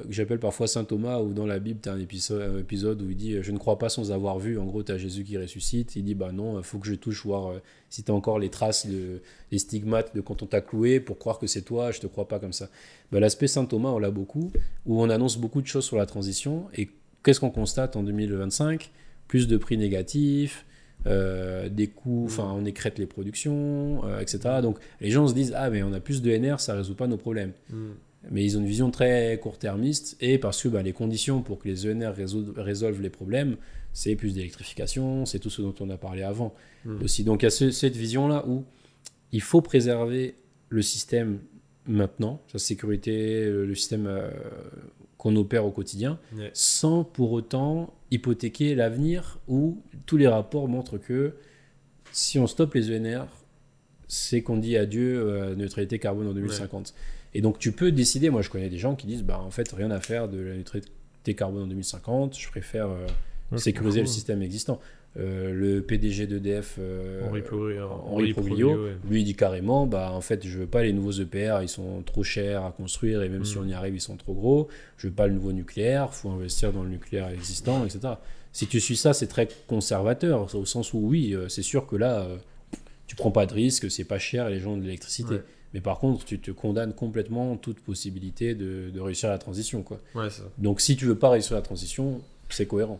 que j'appelle parfois Saint Thomas, où dans la Bible, tu as un épisode où il dit « Je ne crois pas sans avoir vu ». En gros, tu as Jésus qui ressuscite. Il dit « Bah non, il faut que je touche, voir si tu as encore les traces, les stigmates de quand on t'a cloué pour croire que c'est toi, je te crois pas comme ça ». Bah, l'aspect Saint Thomas, on l'a beaucoup, où on annonce beaucoup de choses sur la transition. Et qu'est-ce qu'on constate en 2025 ? Plus de prix négatifs, des coûts, enfin on écrète les productions, etc. Donc les gens se disent « Ah, mais on a plus de NR, ça résout pas nos problèmes ». Mais ils ont une vision très court-termiste, et parce que les conditions pour que les ENR résolvent les problèmes, c'est plus d'électrification, c'est tout ce dont on a parlé avant aussi. Donc il y a cette vision-là où il faut préserver le système maintenant, sa sécurité, le système qu'on opère au quotidien, sans pour autant hypothéquer l'avenir, où tous les rapports montrent que si on stoppe les ENR, c'est qu'on dit adieu à la neutralité carbone en 2050. Et donc tu peux décider, moi je connais des gens qui disent en fait rien à faire de la neutralité carbone en 2050, je préfère sécuriser le système existant. Le PDG d'EDF, Henri Proglio, lui il dit carrément en fait je veux pas les nouveaux EPR, ils sont trop chers à construire, et même si on y arrive ils sont trop gros, je veux pas le nouveau nucléaire, il faut investir dans le nucléaire existant, etc. Si tu suis ça, c'est très conservateur, au sens où oui, c'est sûr que là tu prends pas de risque, c'est pas cher et les gens ont de l'électricité. Mais par contre, tu te condamnes complètement toute possibilité de réussir la transition, quoi. Donc si tu veux pas réussir la transition, c'est cohérent.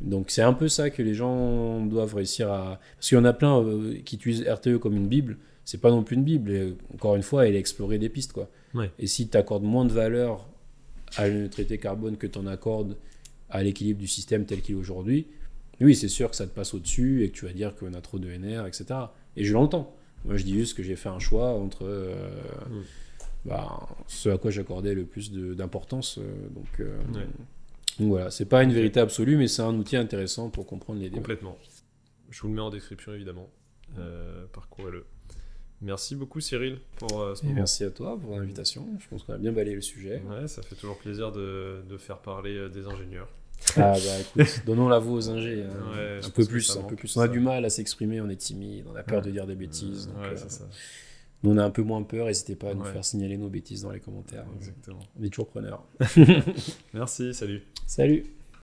Donc c'est un peu ça que les gens doivent réussir à... Parce qu'il y en a plein qui utilisent RTE comme une bible. C'est pas non plus une bible. Et, encore une fois, elle a exploré des pistes, quoi. Et si tu accordes moins de valeur à la neutralité carbone que tu en accordes à l'équilibre du système tel qu'il est aujourd'hui, oui, c'est sûr que ça te passe au-dessus et que tu vas dire qu'on a trop de NR, etc. Et je l'entends. Moi, je dis juste que j'ai fait un choix entre ce à quoi j'accordais le plus d'importance. Donc voilà, c'est pas une vérité absolue, mais c'est un outil intéressant pour comprendre les débats. Complètement. Je vous le mets en description, évidemment. Parcourez-le. Merci beaucoup, Cyril, pour ce moment. Merci à toi pour l'invitation. Je pense qu'on a bien balayé le sujet. Ouais, ça fait toujours plaisir de faire parler des ingénieurs. Ah écoute, donnons la voix aux ingés, un peu plus. On a du mal à s'exprimer, on est timide, on a peur de dire des bêtises. Donc, c'est ça. Nous on a un peu moins peur, n'hésitez pas à nous faire signaler nos bêtises dans les commentaires. Exactement. On est toujours preneurs. Merci, salut. Salut.